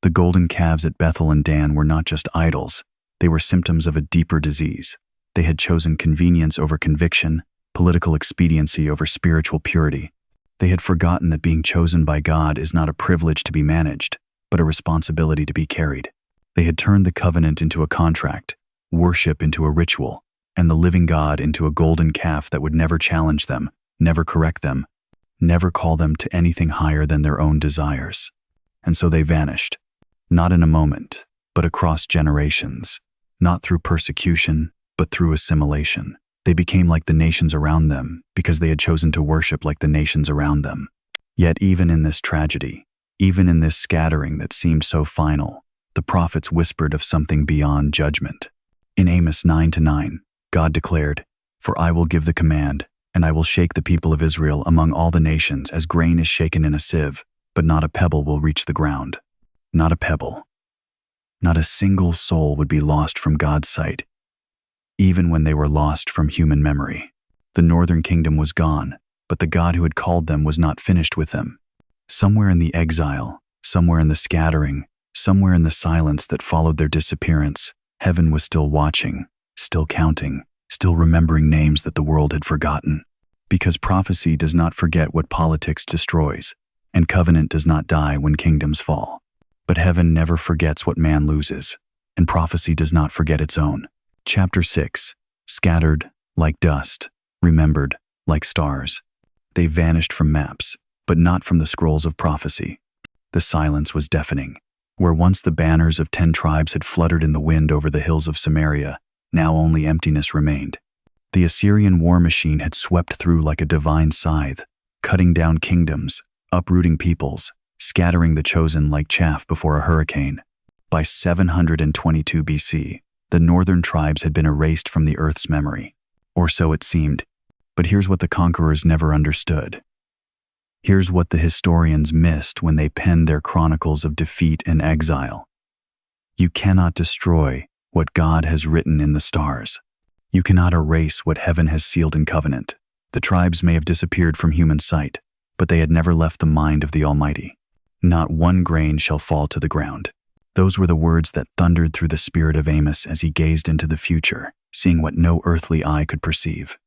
The golden calves at Bethel and Dan were not just idols. They were symptoms of a deeper disease. They had chosen convenience over conviction, political expediency over spiritual purity. They had forgotten that being chosen by God is not a privilege to be managed, but a responsibility to be carried. They had turned the covenant into a contract, worship into a ritual, and the living God into a golden calf that would never challenge them, never correct them, never call them to anything higher than their own desires. And so they vanished, not in a moment, but across generations, not through persecution, but through assimilation. They became like the nations around them because they had chosen to worship like the nations around them. Yet even in this tragedy, even in this scattering that seemed so final, the prophets whispered of something beyond judgment. In Amos 9-9, God declared, "For I will give the command, and I will shake the people of Israel among all the nations as grain is shaken in a sieve, but not a pebble will reach the ground." Not a pebble. Not a single soul would be lost from God's sight, even when they were lost from human memory. The northern kingdom was gone, but the God who had called them was not finished with them. Somewhere in the exile, somewhere in the scattering, somewhere in the silence that followed their disappearance, heaven was still watching, still counting, still remembering names that the world had forgotten. Because prophecy does not forget what politics destroys, and covenant does not die when kingdoms fall. But heaven never forgets what man loses, and prophecy does not forget its own. Chapter 6. Scattered like dust, remembered like stars. They vanished from maps, but not from the scrolls of prophecy. The silence was deafening. Where once the banners of 10 tribes had fluttered in the wind over the hills of Samaria, now only emptiness remained. The Assyrian war machine had swept through like a divine scythe, cutting down kingdoms, uprooting peoples, scattering the chosen like chaff before a hurricane. By 722 BC, the northern tribes had been erased from the earth's memory. Or so it seemed. But here's what the conquerors never understood. Here's what the historians missed when they penned their chronicles of defeat and exile. You cannot destroy what God has written in the stars. You cannot erase what heaven has sealed in covenant. The tribes may have disappeared from human sight, but they had never left the mind of the Almighty. Not one grain shall fall to the ground. Those were the words that thundered through the spirit of Amos as he gazed into the future, seeing what no earthly eye could perceive.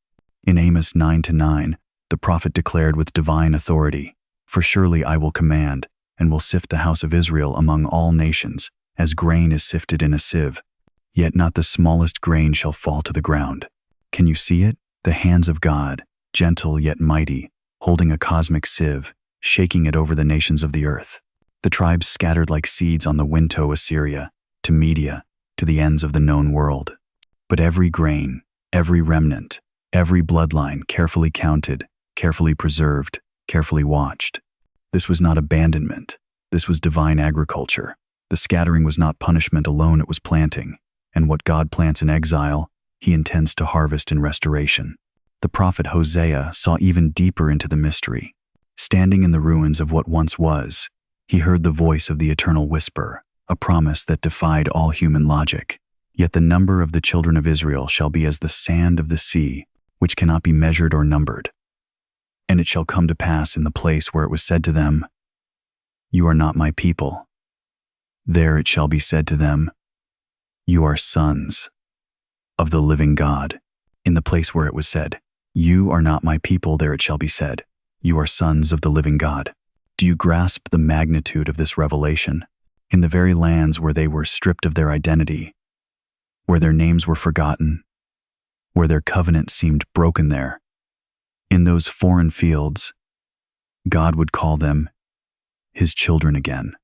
In Amos 9-9, the prophet declared with divine authority, "For surely I will command, and will sift the house of Israel among all nations, as grain is sifted in a sieve. Yet not the smallest grain shall fall to the ground." Can you see it? The hands of God, gentle yet mighty, holding a cosmic sieve, shaking it over the nations of the earth. The tribes scattered like seeds on the wind to Assyria, to Media, to the ends of the known world. But every grain, every remnant, every bloodline carefully counted, carefully preserved, carefully watched. This was not abandonment. This was divine agriculture. The scattering was not punishment alone, it was planting. And what God plants in exile, he intends to harvest in restoration. The prophet Hosea saw even deeper into the mystery. Standing in the ruins of what once was, he heard the voice of the eternal whisper, a promise that defied all human logic. Yet the number of the children of Israel shall be as the sand of the sea, which cannot be measured or numbered. And it shall come to pass in the place where it was said to them, "You are not my people." There it shall be said to them, "You are sons of the living God." In the place where it was said, "You are not my people," there it shall be said, "You are sons of the living God." Do you grasp the magnitude of this revelation? In the very lands where they were stripped of their identity, where their names were forgotten, where their covenant seemed broken there, in those foreign fields, God would call them his children again.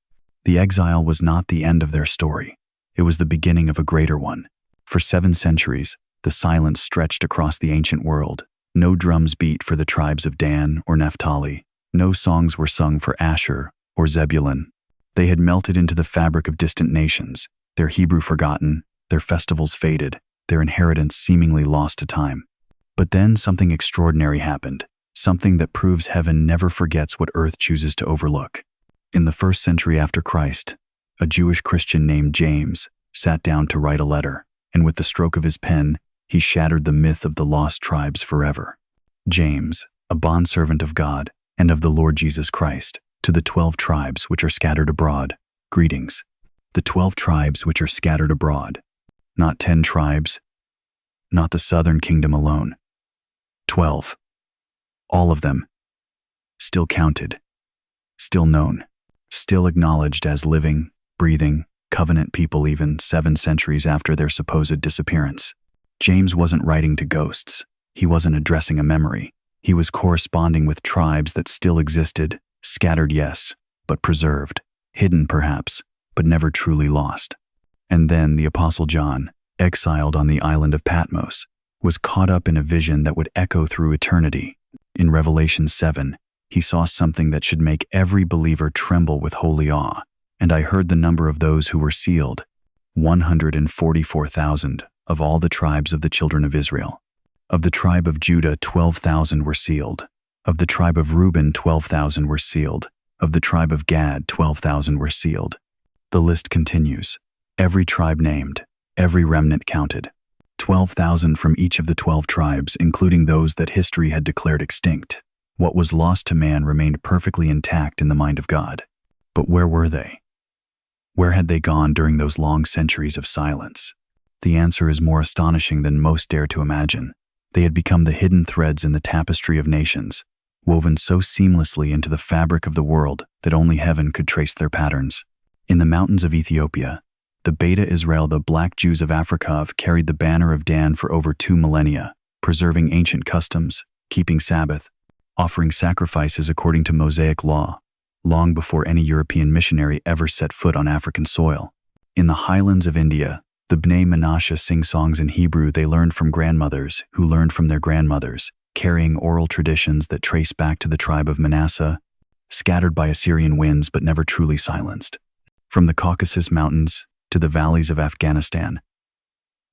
The exile was not the end of their story. It was the beginning of a greater one. For 7 centuries, the silence stretched across the ancient world. No drums beat for the tribes of Dan or Naphtali. No songs were sung for Asher or Zebulun. They had melted into the fabric of distant nations, their Hebrew forgotten, their festivals faded, their inheritance seemingly lost to time. But then something extraordinary happened, something that proves heaven never forgets what earth chooses to overlook. In the 1st century after Christ, a Jewish Christian named James sat down to write a letter, and with the stroke of his pen, he shattered the myth of the lost tribes forever. James, a bondservant of God and of the Lord Jesus Christ, to the 12 tribes which are scattered abroad, greetings. The 12 tribes which are scattered abroad. Not 10 tribes, not the southern kingdom alone. 12. All of them. Still counted, still known, still acknowledged as living, breathing, covenant people even 7 centuries after their supposed disappearance. James wasn't writing to ghosts. He wasn't addressing a memory. He was corresponding with tribes that still existed, scattered yes, but preserved, hidden perhaps, but never truly lost. And then the Apostle John, exiled on the island of Patmos, was caught up in a vision that would echo through eternity. In Revelation 7, he saw something that should make every believer tremble with holy awe. And I heard the number of those who were sealed, 144,000 of all the tribes of the children of Israel. Of the tribe of Judah, 12,000 were sealed. Of the tribe of Reuben, 12,000 were sealed. Of the tribe of Gad, 12,000 were sealed. The list continues. Every tribe named, every remnant counted. 12,000 from each of the 12 tribes, including those that history had declared extinct. What was lost to man remained perfectly intact in the mind of God. But where were they? Where had they gone during those long centuries of silence? The answer is more astonishing than most dare to imagine. They had become the hidden threads in the tapestry of nations, woven so seamlessly into the fabric of the world that only heaven could trace their patterns. In the mountains of Ethiopia, the Beta Israel, the Black Jews of Africa, have carried the banner of Dan for over 2 millennia, preserving ancient customs, keeping Sabbath, offering sacrifices according to Mosaic law, long before any European missionary ever set foot on African soil. In the highlands of India, the Bnei Menashe sing songs in Hebrew they learned from grandmothers who learned from their grandmothers, carrying oral traditions that trace back to the tribe of Manasseh, scattered by Assyrian winds but never truly silenced. From the Caucasus Mountains to the valleys of Afghanistan,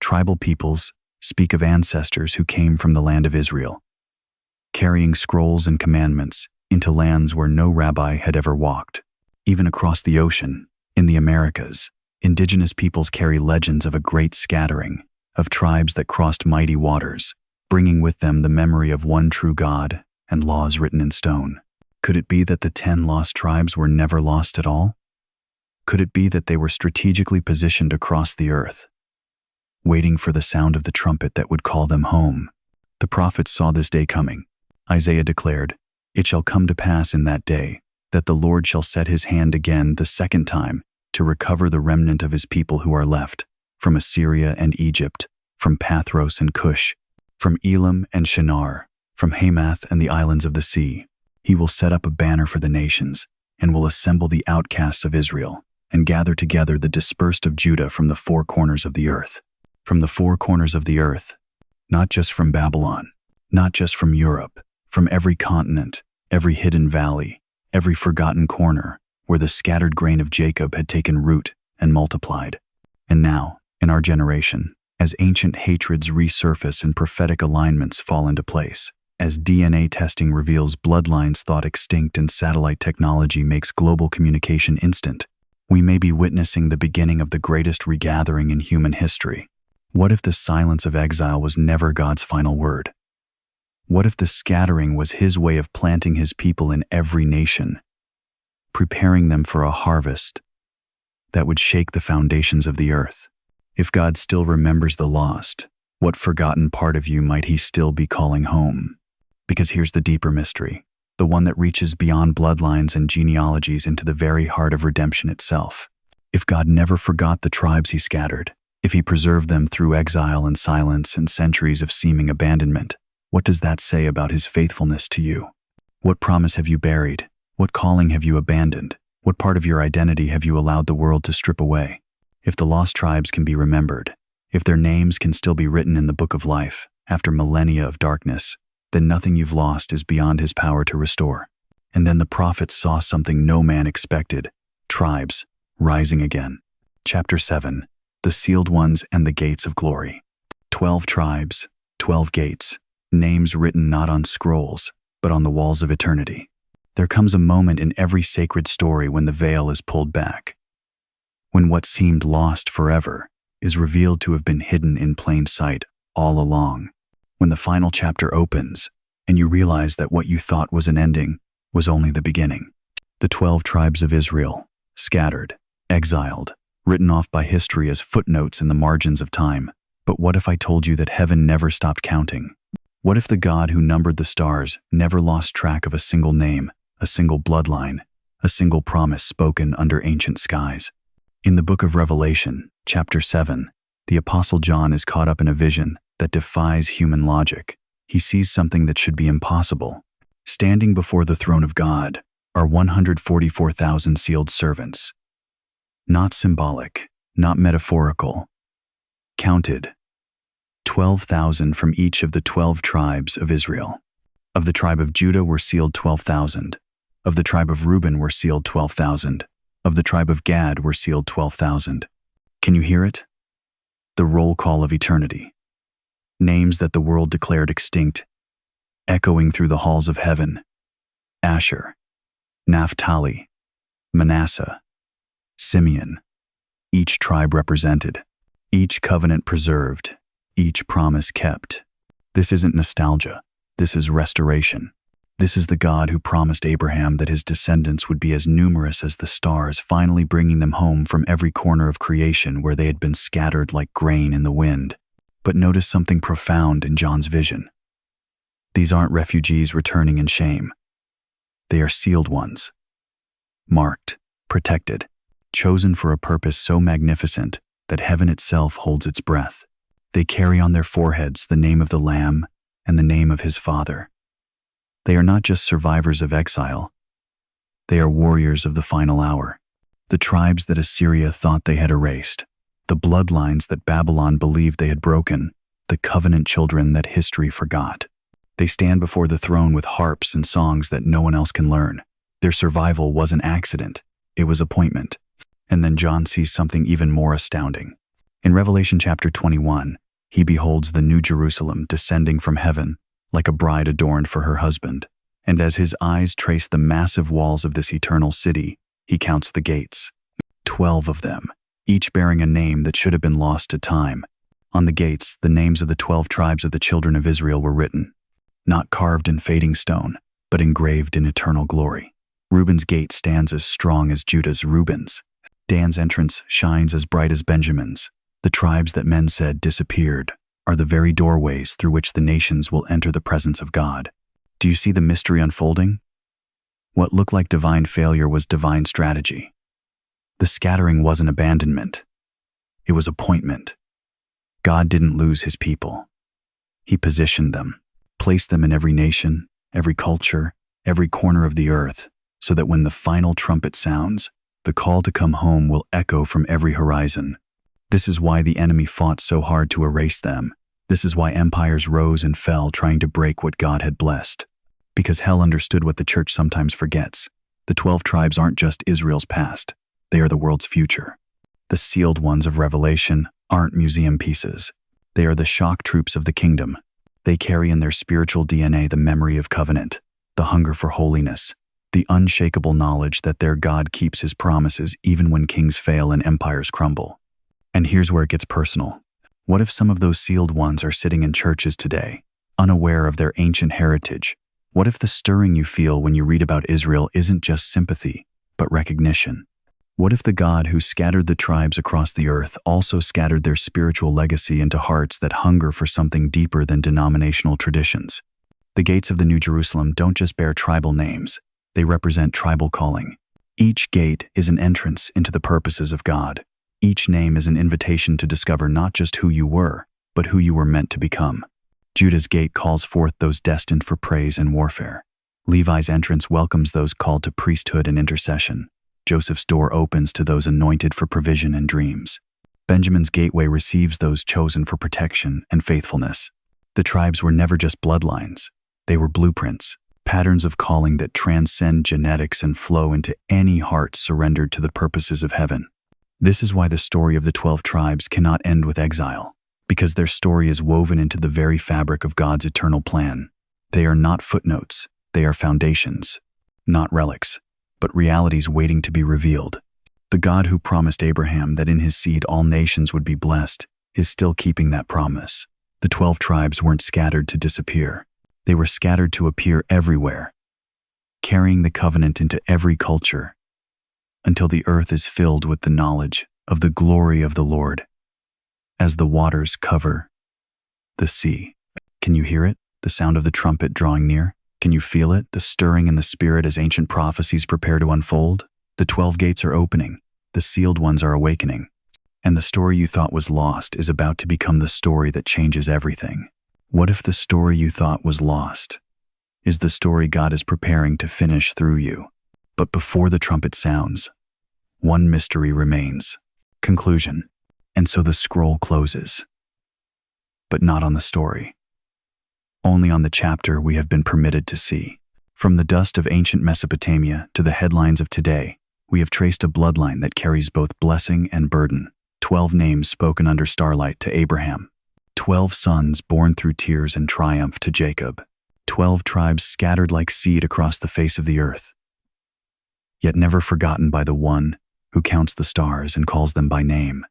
tribal peoples speak of ancestors who came from the land of Israel, carrying scrolls and commandments into lands where no rabbi had ever walked. Even across the ocean, in the Americas, indigenous peoples carry legends of a great scattering, of tribes that crossed mighty waters, bringing with them the memory of one true God and laws written in stone. Could it be that the 10 lost tribes were never lost at all? Could it be that they were strategically positioned across the earth, waiting for the sound of the trumpet that would call them home? The prophets saw this day coming. Isaiah declared, "It shall come to pass in that day that the Lord shall set his hand again the second time to recover the remnant of his people who are left, from Assyria and Egypt, from Pathros and Cush, from Elam and Shinar, from Hamath and the islands of the sea. He will set up a banner for the nations, and will assemble the outcasts of Israel, and gather together the dispersed of Judah from the 4 corners of the earth." From the 4 corners of the earth, not just from Babylon, not just from Europe, from every continent, every hidden valley, every forgotten corner, where the scattered grain of Jacob had taken root and multiplied. And now, in our generation, as ancient hatreds resurface and prophetic alignments fall into place, as DNA testing reveals bloodlines thought extinct and satellite technology makes global communication instant, we may be witnessing the beginning of the greatest regathering in human history. What if the silence of exile was never God's final word? What if the scattering was his way of planting his people in every nation, preparing them for a harvest that would shake the foundations of the earth? If God still remembers the lost, what forgotten part of you might he still be calling home? Because here's the deeper mystery, the one that reaches beyond bloodlines and genealogies into the very heart of redemption itself. If God never forgot the tribes he scattered, if he preserved them through exile and silence and centuries of seeming abandonment, what does that say about his faithfulness to you? What promise have you buried? What calling have you abandoned? What part of your identity have you allowed the world to strip away? If the lost tribes can be remembered, if their names can still be written in the book of life after millennia of darkness, then nothing you've lost is beyond his power to restore. And then the prophets saw something no man expected: tribes rising again. Chapter 7. The Sealed Ones and the Gates of Glory. 12 tribes, 12 gates, names written not on scrolls, but on the walls of eternity. There comes a moment in every sacred story when the veil is pulled back, when what seemed lost forever is revealed to have been hidden in plain sight all along. When the final chapter opens, and you realize that what you thought was an ending was only the beginning. The 12 tribes of Israel, scattered, exiled, written off by history as footnotes in the margins of time. But what if I told you that heaven never stopped counting? What if the God who numbered the stars never lost track of a single name, a single bloodline, a single promise spoken under ancient skies? In the book of Revelation, chapter 7, the Apostle John is caught up in a vision that defies human logic. He sees something that should be impossible. Standing before the throne of God are 144,000 sealed servants. Not symbolic, not metaphorical. Counted, 12,000 from each of the 12 tribes of Israel. Of the tribe of Judah were sealed 12,000. Of the tribe of Reuben were sealed 12,000. Of the tribe of Gad were sealed 12,000. Can you hear it? The roll call of eternity. Names that the world declared extinct, echoing through the halls of heaven. Asher, Naphtali, Manasseh, Simeon. Each tribe represented, each covenant preserved, each promise kept. This isn't nostalgia. This is restoration. This is the God who promised Abraham that his descendants would be as numerous as the stars, finally bringing them home from every corner of creation where they had been scattered like grain in the wind. But notice something profound in John's vision. These aren't refugees returning in shame. They are sealed ones. Marked, protected, chosen for a purpose so magnificent that heaven itself holds its breath. They carry on their foreheads the name of the Lamb and the name of his Father. They are not just survivors of exile. They are warriors of the final hour. The tribes that Assyria thought they had erased. The bloodlines that Babylon believed they had broken. The covenant children that history forgot. They stand before the throne with harps and songs that no one else can learn. Their survival was an accident. It was appointment. And then John sees something even more astounding. In Revelation chapter 21, he beholds the New Jerusalem descending from heaven like a bride adorned for her husband. And as his eyes trace the massive walls of this eternal city, he counts the gates. 12 of them, each bearing a name that should have been lost to time. On the gates, the names of the 12 tribes of the children of Israel were written, not carved in fading stone, but engraved in eternal glory. Reuben's gate stands as strong as Judah's. Reuben's. Dan's entrance shines as bright as Benjamin's. The tribes that men said disappeared are the very doorways through which the nations will enter the presence of God. Do you see the mystery unfolding? What looked like divine failure was divine strategy. The scattering wasn't abandonment. It was appointment. God didn't lose his people. He positioned them, placed them in every nation, every culture, every corner of the earth, so that when the final trumpet sounds, the call to come home will echo from every horizon. This is why the enemy fought so hard to erase them. This is why empires rose and fell trying to break what God had blessed. Because hell understood what the church sometimes forgets. The 12 tribes aren't just Israel's past. They are the world's future. The sealed ones of Revelation aren't museum pieces. They are the shock troops of the kingdom. They carry in their spiritual DNA the memory of covenant, the hunger for holiness, the unshakable knowledge that their God keeps his promises even when kings fail and empires crumble. And here's where it gets personal. What if some of those sealed ones are sitting in churches today, unaware of their ancient heritage? What if the stirring you feel when you read about Israel isn't just sympathy, but recognition? What if the God who scattered the tribes across the earth also scattered their spiritual legacy into hearts that hunger for something deeper than denominational traditions? The gates of the New Jerusalem don't just bear tribal names, they represent tribal calling. Each gate is an entrance into the purposes of God. Each name is an invitation to discover not just who you were, but who you were meant to become. Judah's gate calls forth those destined for praise and warfare. Levi's entrance welcomes those called to priesthood and intercession. Joseph's door opens to those anointed for provision and dreams. Benjamin's gateway receives those chosen for protection and faithfulness. The tribes were never just bloodlines. They were blueprints, patterns of calling that transcend genetics and flow into any heart surrendered to the purposes of heaven. This is why the story of the 12 tribes cannot end with exile. Because their story is woven into the very fabric of God's eternal plan. They are not footnotes, they are foundations. Not relics, but realities waiting to be revealed. The God who promised Abraham that in his seed all nations would be blessed is still keeping that promise. The 12 tribes weren't scattered to disappear. They were scattered to appear everywhere, carrying the covenant into every culture, until the earth is filled with the knowledge of the glory of the Lord. As the waters cover the sea. Can you hear it? The sound of the trumpet drawing near? Can you feel it? The stirring in the spirit as ancient prophecies prepare to unfold? The 12 gates are opening. The sealed ones are awakening. And the story you thought was lost is about to become the story that changes everything. What if the story you thought was lost is the story God is preparing to finish through you? But before the trumpet sounds, one mystery remains. Conclusion. And so the scroll closes. But not on the story. Only on the chapter we have been permitted to see. From the dust of ancient Mesopotamia to the headlines of today, we have traced a bloodline that carries both blessing and burden. 12 names spoken under starlight to Abraham. 12 sons born through tears and triumph to Jacob. 12 tribes scattered like seed across the face of the earth, yet never forgotten by the one who counts the stars and calls them by name.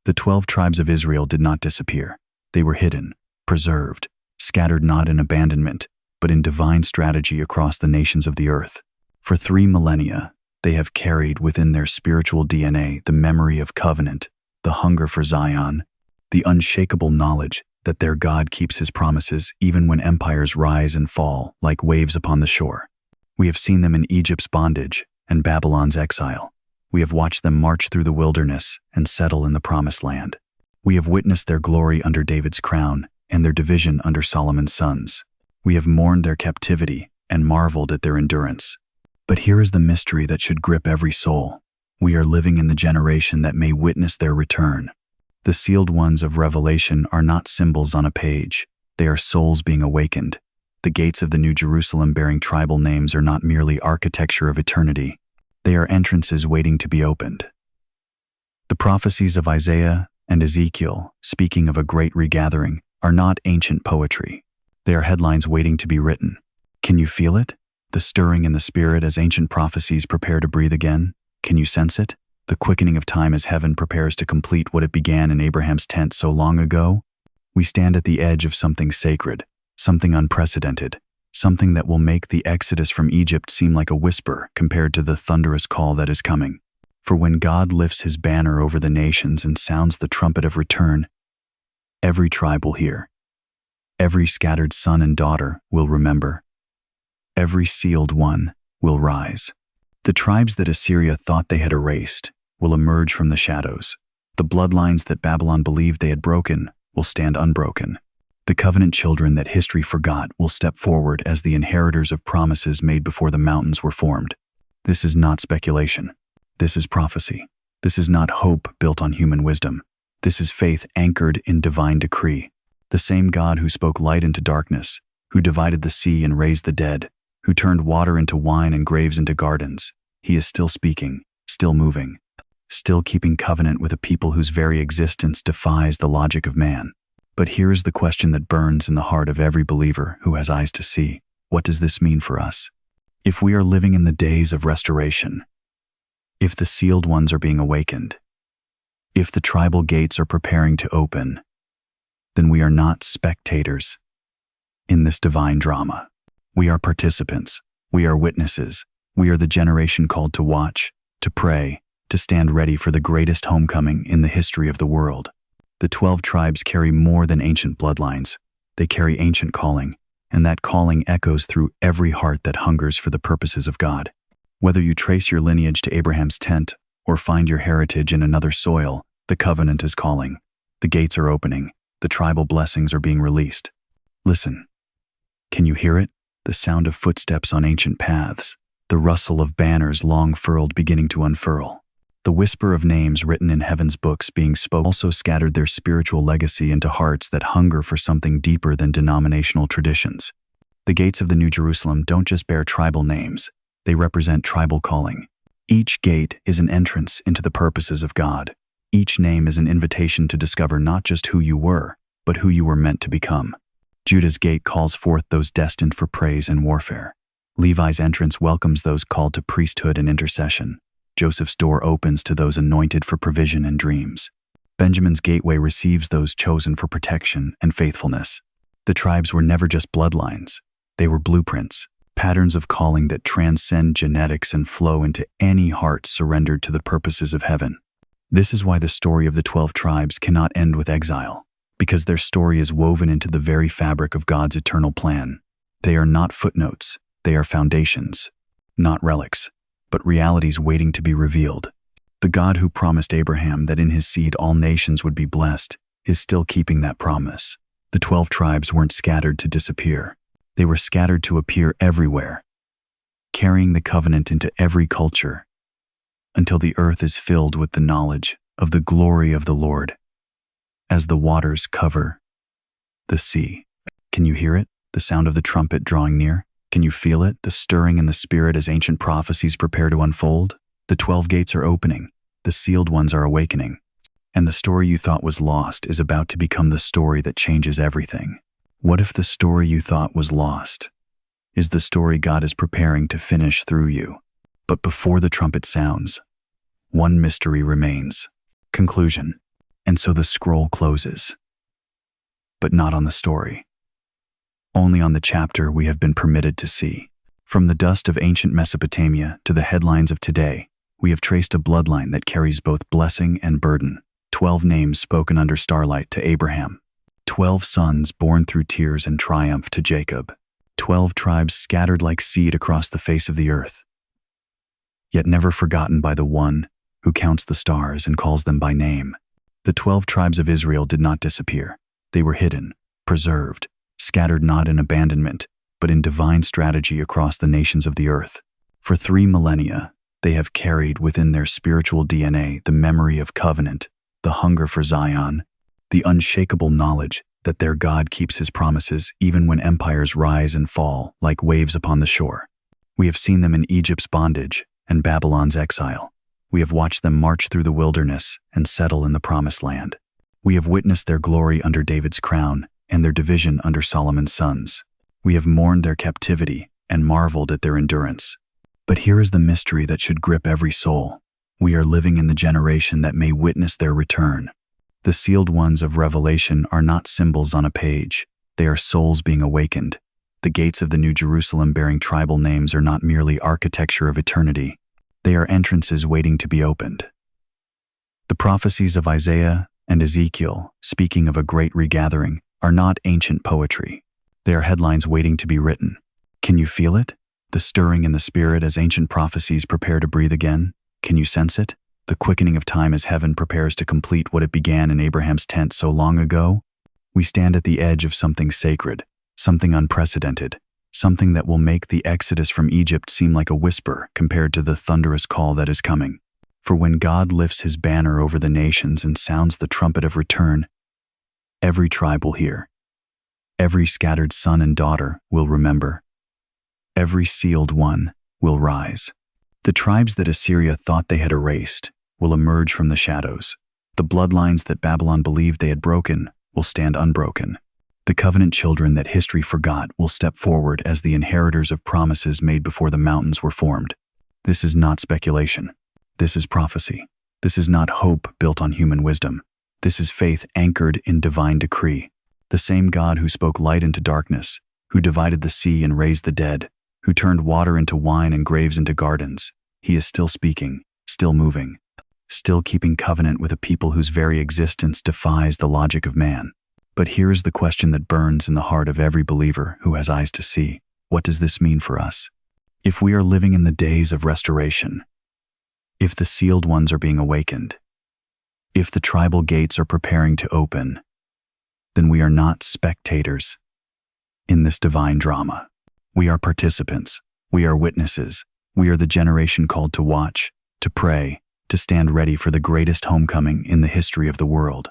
The 12 tribes of Israel did not disappear. They were hidden, preserved, scattered not in abandonment, but in divine strategy across the nations of the earth. For 3 millennia, they have carried within their spiritual DNA the memory of covenant, the hunger for Zion, the unshakable knowledge that their God keeps his promises even when empires rise and fall like waves upon the shore. We have seen them in Egypt's bondage and Babylon's exile. We have watched them march through the wilderness and settle in the promised land. We have witnessed their glory under David's crown and their division under Solomon's sons. We have mourned their captivity and marveled at their endurance. But here is the mystery that should grip every soul. We are living in the generation that may witness their return. The sealed ones of Revelation are not symbols on a page. They are souls being awakened. The gates of the New Jerusalem bearing tribal names are not merely architecture of eternity. They are entrances waiting to be opened. The prophecies of Isaiah and Ezekiel, speaking of a great regathering, are not ancient poetry. They are headlines waiting to be written. Can you feel it? The stirring in the spirit as ancient prophecies prepare to breathe again? Can you sense it? The quickening of time as heaven prepares to complete what it began in Abraham's tent so long ago? We stand at the edge of something sacred, something unprecedented, something that will make the exodus from Egypt seem like a whisper compared to the thunderous call that is coming. For when God lifts his banner over the nations and sounds the trumpet of return, every tribe will hear. Every scattered son and daughter will remember. Every sealed one will rise. The tribes that Assyria thought they had erased will emerge from the shadows. The bloodlines that Babylon believed they had broken will stand unbroken. The covenant children that history forgot will step forward as the inheritors of promises made before the mountains were formed. This is not speculation. This is prophecy. This is not hope built on human wisdom. This is faith anchored in divine decree. The same God who spoke light into darkness, who divided the sea and raised the dead, who turned water into wine and graves into gardens, he is still speaking, still moving, still keeping covenant with a people whose very existence defies the logic of man. But here is the question that burns in the heart of every believer who has eyes to see. What does this mean for us? If we are living in the days of restoration, if the sealed ones are being awakened, if the tribal gates are preparing to open, then we are not spectators in this divine drama. We are participants. We are witnesses. We are the generation called to watch, to pray, to stand ready for the greatest homecoming in the history of the world. The 12 tribes carry more than ancient bloodlines. They carry ancient calling, and that calling echoes through every heart that hungers for the purposes of God. Whether you trace your lineage to Abraham's tent or find your heritage in another soil, the covenant is calling. The gates are opening. The tribal blessings are being released. Listen. Can you hear it? The sound of footsteps on ancient paths. The rustle of banners long furled beginning to unfurl. The whisper of names written in heaven's books being spoken also scattered their spiritual legacy into hearts that hunger for something deeper than denominational traditions. The gates of the New Jerusalem don't just bear tribal names. They represent tribal calling. Each gate is an entrance into the purposes of God. Each name is an invitation to discover not just who you were, but who you were meant to become. Judah's gate calls forth those destined for praise and warfare. Levi's entrance welcomes those called to priesthood and intercession. Joseph's door opens to those anointed for provision and dreams. Benjamin's gateway receives those chosen for protection and faithfulness. The tribes were never just bloodlines. They were blueprints, patterns of calling that transcend genetics and flow into any heart surrendered to the purposes of heaven. This is why the story of the 12 tribes cannot end with exile, because their story is woven into the very fabric of God's eternal plan. They are not footnotes, they are foundations, not relics, but realities waiting to be revealed. The God who promised Abraham that in his seed all nations would be blessed is still keeping that promise. The 12 tribes weren't scattered to disappear. They were scattered to appear everywhere, carrying the covenant into every culture, until the earth is filled with the knowledge of the glory of the Lord, as the waters cover the sea. Can you hear it? The sound of the trumpet drawing near? Can you feel it? The stirring in the spirit as ancient prophecies prepare to unfold? The 12 gates are opening. The sealed ones are awakening. And the story you thought was lost is about to become the story that changes everything. What if the story you thought was lost is the story God is preparing to finish through you? But before the trumpet sounds, one mystery remains. Conclusion. And so the scroll closes. But not on the story. Only on the chapter we have been permitted to see. From the dust of ancient Mesopotamia to the headlines of today, we have traced a bloodline that carries both blessing and burden. 12 names spoken under starlight to Abraham. 12 sons born through tears and triumph to Jacob. 12 tribes scattered like seed across the face of the earth, yet never forgotten by the one who counts the stars and calls them by name. The 12 tribes of Israel did not disappear. They were hidden, preserved, scattered not in abandonment, but in divine strategy across the nations of the earth. For 3 millennia, they have carried within their spiritual DNA the memory of covenant, the hunger for Zion, the unshakable knowledge that their God keeps his promises even when empires rise and fall like waves upon the shore. We have seen them in Egypt's bondage and Babylon's exile. We have watched them march through the wilderness and settle in the promised land. We have witnessed their glory under David's crown and their division under Solomon's sons. We have mourned their captivity and marveled at their endurance. But here is the mystery that should grip every soul. We are living in the generation that may witness their return. The sealed ones of Revelation are not symbols on a page. They are souls being awakened. The gates of the New Jerusalem bearing tribal names are not merely architecture of eternity. They are entrances waiting to be opened. The prophecies of Isaiah and Ezekiel, speaking of a great regathering, are not ancient poetry. They are headlines waiting to be written. Can you feel it? The stirring in the spirit as ancient prophecies prepare to breathe again? Can you sense it? The quickening of time as heaven prepares to complete what it began in Abraham's tent so long ago? We stand at the edge of something sacred, something unprecedented, something that will make the exodus from Egypt seem like a whisper compared to the thunderous call that is coming. For when God lifts his banner over the nations and sounds the trumpet of return, every tribe will hear. Every scattered son and daughter will remember. Every sealed one will rise. The tribes that Assyria thought they had erased will emerge from the shadows. The bloodlines that Babylon believed they had broken will stand unbroken. The covenant children that history forgot will step forward as the inheritors of promises made before the mountains were formed. This is not speculation. This is prophecy. This is not hope built on human wisdom. This is faith anchored in divine decree. The same God who spoke light into darkness, who divided the sea and raised the dead, who turned water into wine and graves into gardens, he is still speaking, still moving, still keeping covenant with a people whose very existence defies the logic of man. But here is the question that burns in the heart of every believer who has eyes to see. What does this mean for us? If we are living in the days of restoration, if the sealed ones are being awakened, if the tribal gates are preparing to open, then we are not spectators in this divine drama. We are participants. We are witnesses. We are the generation called to watch, to pray, to stand ready for the greatest homecoming in the history of the world.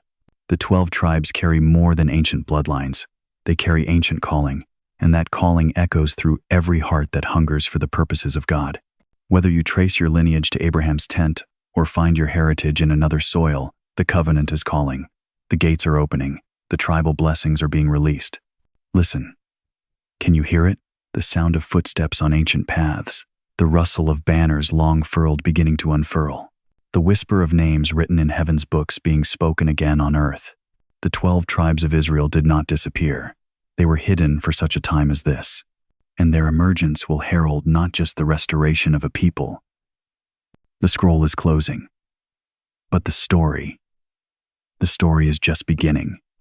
The 12 tribes carry more than ancient bloodlines. They carry ancient calling, and that calling echoes through every heart that hungers for the purposes of God. Whether you trace your lineage to Abraham's tent or find your heritage in another soil, the covenant is calling. The gates are opening. The tribal blessings are being released. Listen. Can you hear it? The sound of footsteps on ancient paths, the rustle of banners long furled beginning to unfurl, the whisper of names written in heaven's books being spoken again on earth. The 12 tribes of Israel did not disappear. They were hidden for such a time as this, and their emergence will herald not just the restoration of a people. The scroll is closing, but the story is just beginning.